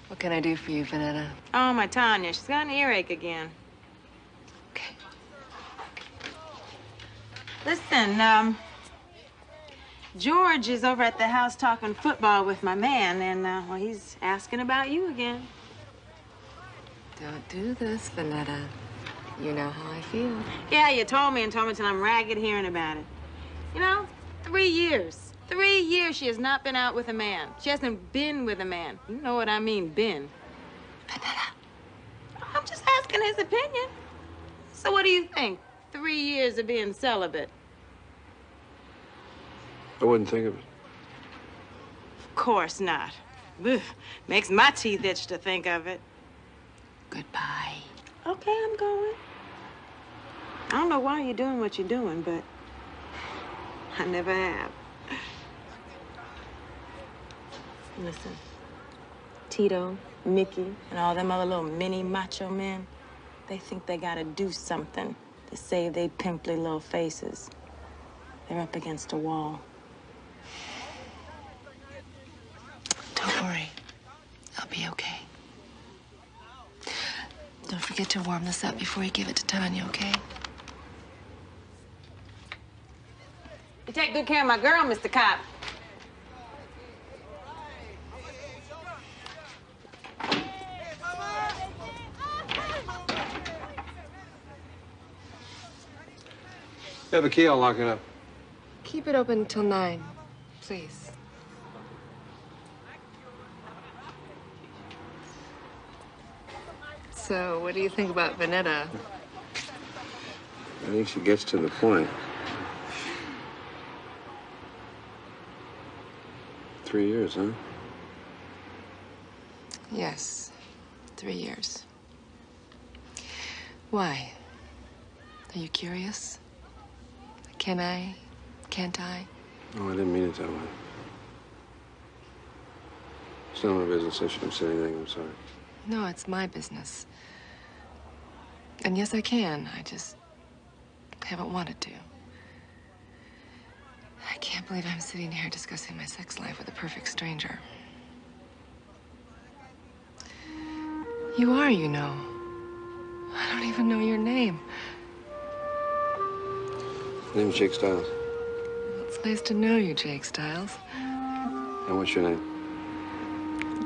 What can I do for you, Vanetta? Oh, my Tanya. She's got an earache again. Okay. Listen, George is over at the house talking football with my man, and, well, he's asking about you again. Don't do this, Vanetta. You know how I feel. Yeah, you told me until I'm ragged hearing about it. You know, 3 years. 3 years she has not been out with a man. She hasn't been with a man. You know what I mean, been. Vanetta. I'm just asking his opinion. So what do you think? 3 years of being celibate? I wouldn't think of it. Of course not. Ugh, makes my teeth itch to think of it. Goodbye. Okay, I'm going. I don't know why you're doing what you're doing, but I never have. Listen, Tito, Mickey, and all them other little mini macho men, they think they gotta do something to save their pimply little faces. They're up against a wall. Don't worry. I'll be okay. Don't forget to warm this up before you give it to Tanya, okay? You take good care of my girl, Mr. Cop. You have a key, I'll lock it up. Keep it open till 9, please. So, what do you think about Vanetta? I think she gets to the point. 3 years, huh? Yes, 3 years. Why? Are you curious? Can I? Can't I? Oh, I didn't mean it that way. It's not my business. I shouldn't say anything. I'm sorry. No, it's my business. And yes, I can. I just haven't wanted to. I can't believe I'm sitting here discussing my sex life with a perfect stranger. You are, you know. I don't even know your name. My name's Jake Stiles. It's nice to know you, Jake Stiles. And what's your name?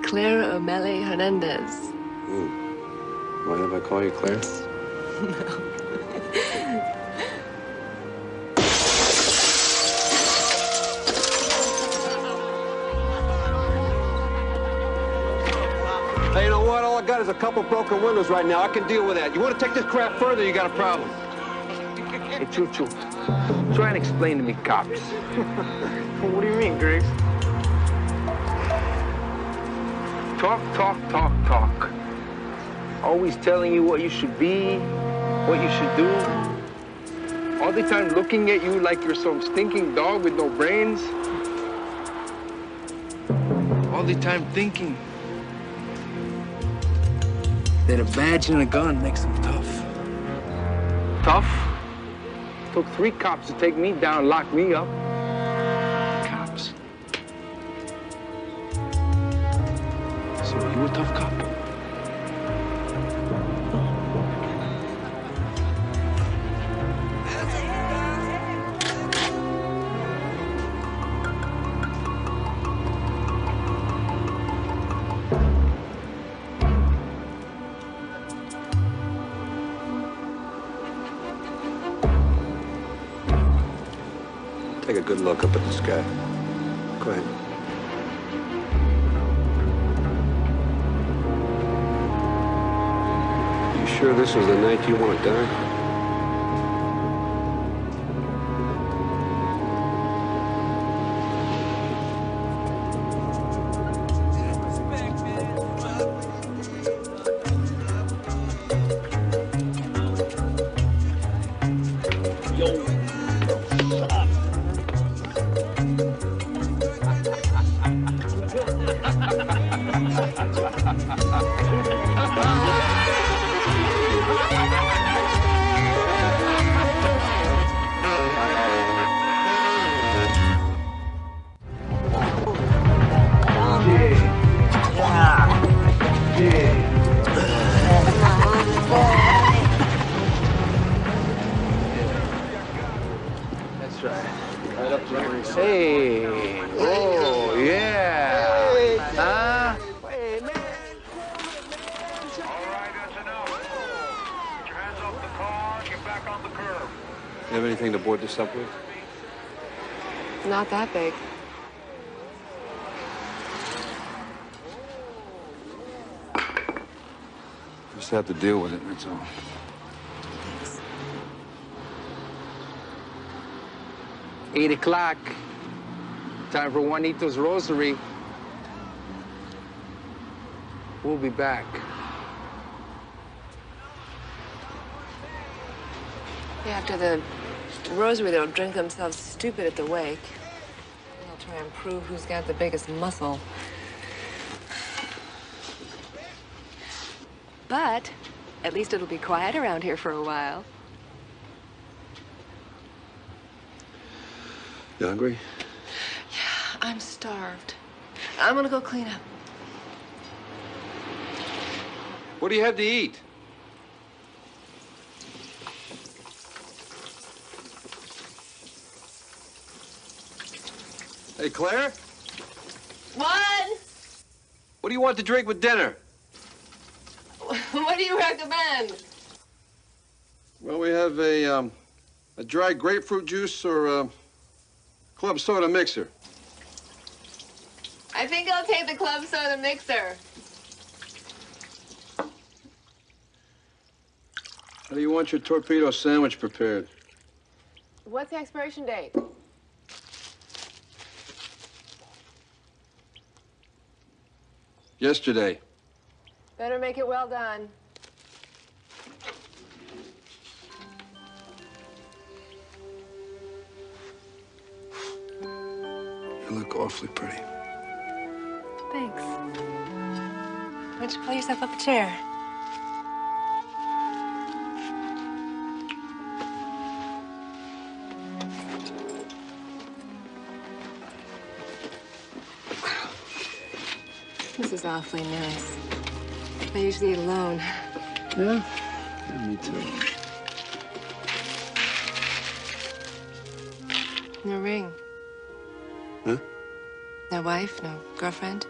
Claire O'Malley Hernandez. Mind if I call you Claire? No. Hey, you know what? All I got is a couple broken windows right now. I can deal with that. You want to take this crap further, you got a problem. Hey, Choo-Choo, try and explain to me cops. What do you mean, Grace? Talk, talk, talk, talk. Always telling you what you should be, what you should do. All the time looking at you like you're some stinking dog with no brains. All the time thinking that a badge and a gun makes them tough. Tough? Took 3 cops to take me down, lock me up. Cops. So are you a tough cop? Take a good look up at the sky. Go ahead. You sure this is the night you want to die? That's right. Right up to your wrist. Hey. Oh, yeah. Hey. Huh? Hey, man. You have anything to board this up with? Not that big. Just have to deal with it, that's all. Thanks. 8 o'clock. Time for Juanito's rosary. We'll be back. After the rosary, they'll drink themselves stupid at the wake. They'll try and prove who's got the biggest muscle. But at least it'll be quiet around here for a while. You hungry? Yeah, I'm starved. I'm gonna go clean up. What do you have to eat? Hey, Claire? What? What do you want to drink with dinner? What do you recommend? Well, we have a dry grapefruit juice or a club soda mixer. I think I'll take the club soda mixer. How do you want your torpedo sandwich prepared? What's the expiration date? Yesterday. Better make it well done. You look awfully pretty. Thanks. Why don't you pull yourself up a chair? This is awfully nice. I usually eat alone. Yeah? Yeah, me too. No ring. Huh? No wife, no girlfriend.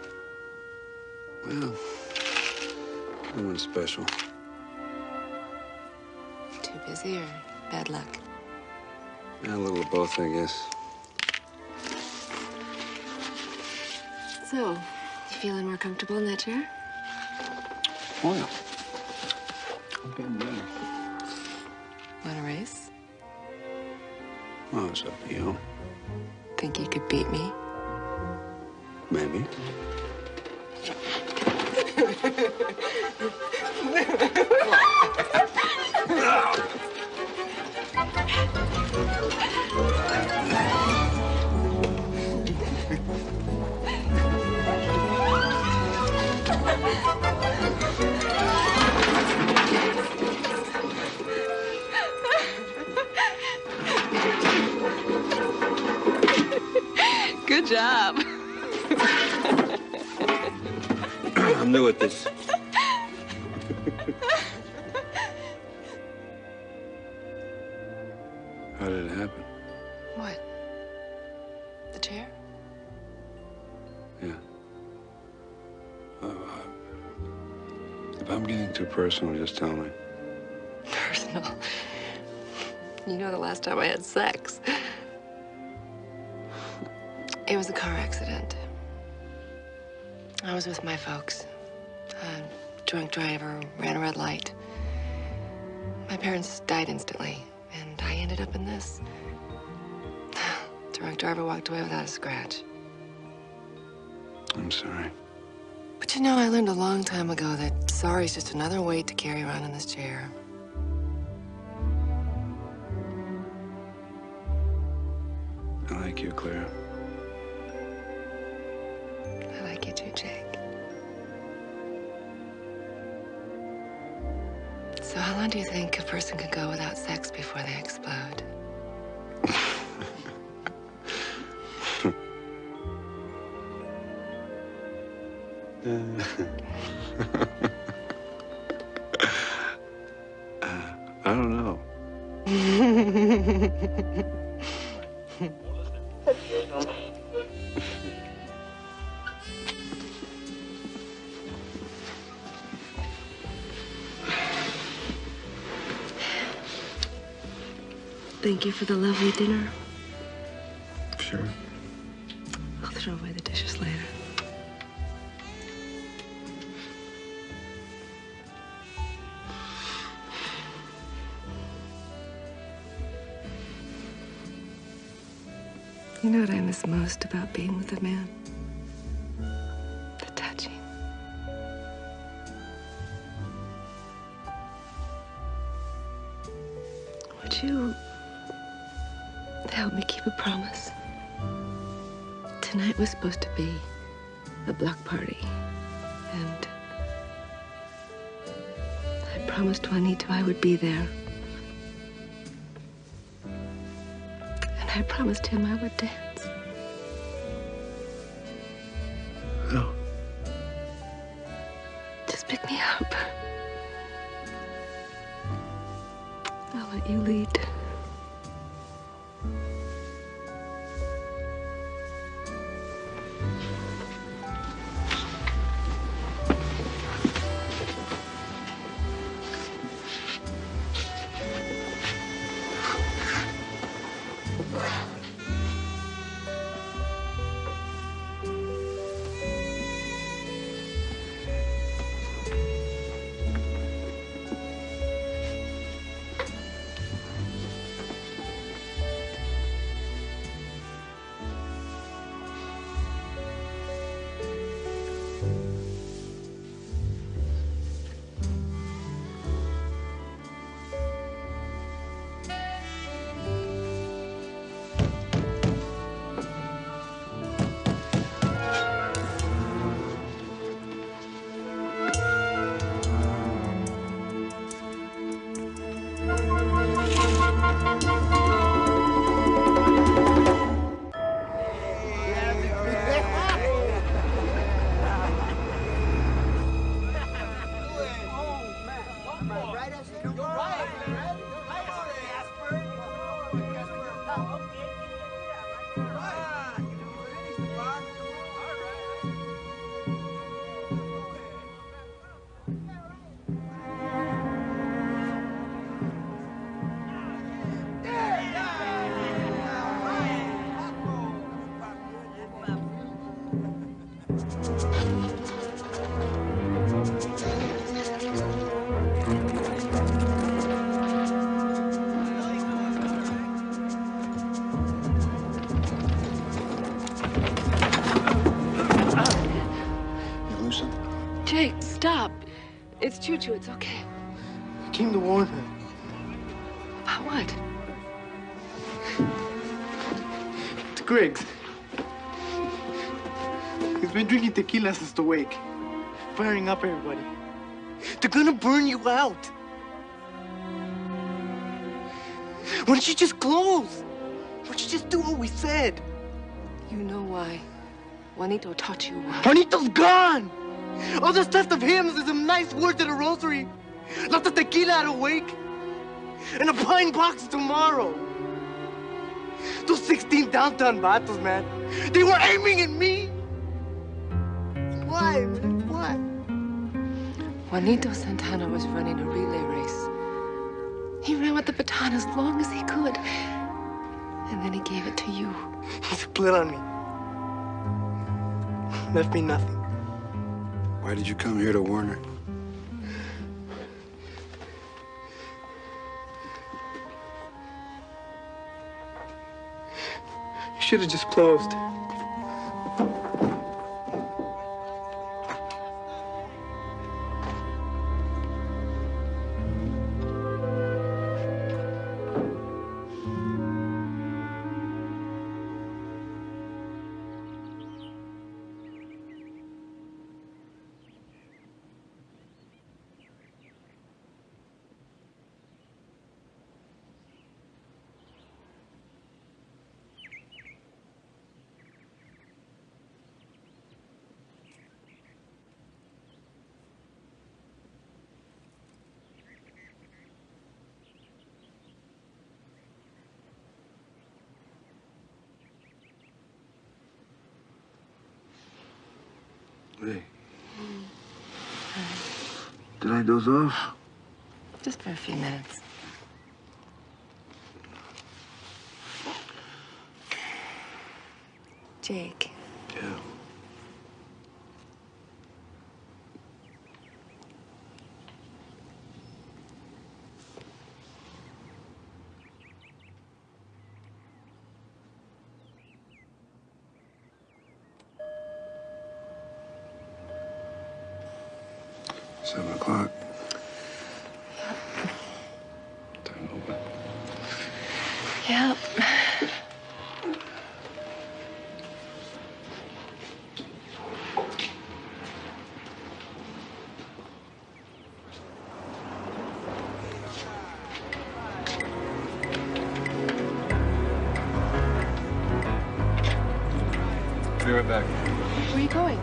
Well, no one special. Too busy or bad luck? Yeah, a little of both, I guess. So, you feeling more comfortable in that chair? Oh, yeah. I'm getting better. Want a race? Well, it's up to you. Think you could beat me? Maybe. Good job. I'm new at this. How did it happen? What? The chair? Yeah. If I'm getting too personal, just tell me. Personal. You know the last time I had sex. It was a car accident. I was with my folks. A drunk driver ran a red light. My parents died instantly, and I ended up in this. Drunk driver walked away without a scratch. I'm sorry. But you know, I learned a long time ago that sorry's just another weight to carry around in this chair. I like you, Clara. I like you too, Jake. So how long do you think a person could go without sex before they explode? I don't know. Thank you for the lovely dinner. Sure. I'll throw away the dishes later. You know what I miss most about being with a man? The touching. Would you help me keep a promise? Tonight was supposed to be a block party, and I promised Juanito I would be there. And I promised him I would dance. No. Just pick me up. I'll let you lead. Jake, stop. It's Choo-Choo. It's okay. I came to warn her. About what? It's Griggs. He's been drinking tequila since the wake. Firing up everybody. They're gonna burn you out. Why don't you just close? Why don't you just do what we said? You know why. Juanito taught you why. Juanito's gone! All that's left of him is some nice words at a rosary. Lots of tequila at a wake. And a pine box tomorrow. Those 16 downtown vatos, man. They were aiming at me. Why, man? Why? Juanito Santana was running a relay race. He ran with the baton as long as he could. And then he gave it to you. He split on me. Left me nothing. Why did you come here to warn her? You should have just closed. Hey. Did I doze off? Just for a few minutes. Jake. Yeah. Seven o'clock. Time over. Yep. Be right back. Where are you going?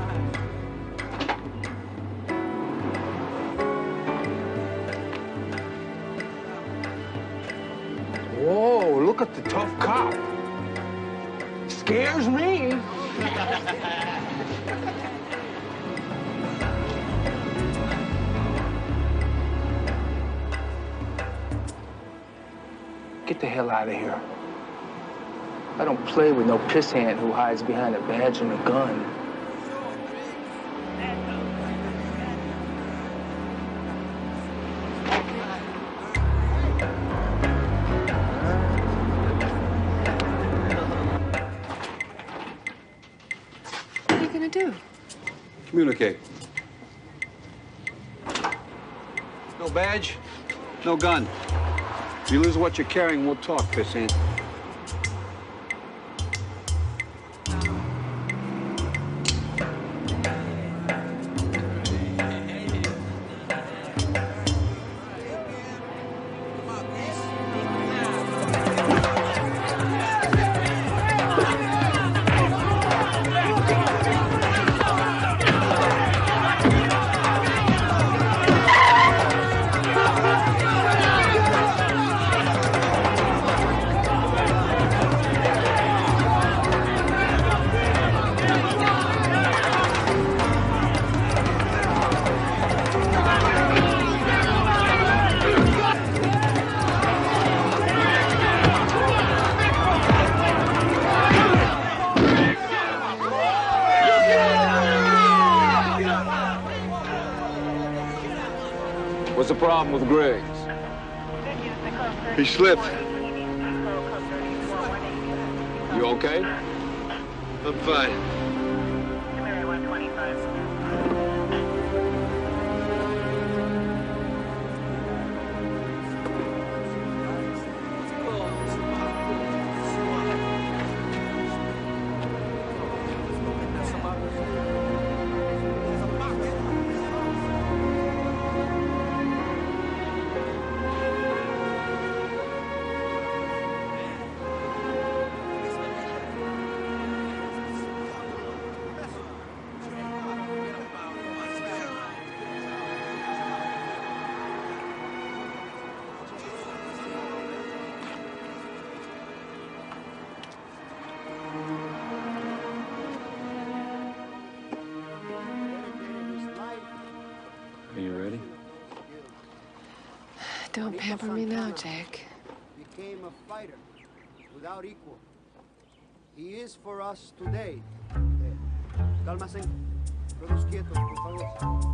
Whoa, look at the tough cop. Scares me. Get the hell out of here. I don't play with no pissant who hides behind a badge and a gun. What are you gonna do? Communicate. No badge, no gun. If you lose what you're carrying, we'll talk, pissant. What's the problem with Griggs? He slipped. You okay? I'm fine. Are you ready? Don't pamper me now, Jake. Became a fighter without equal. He is for us today. Cálmase. Todos quietos, por favor.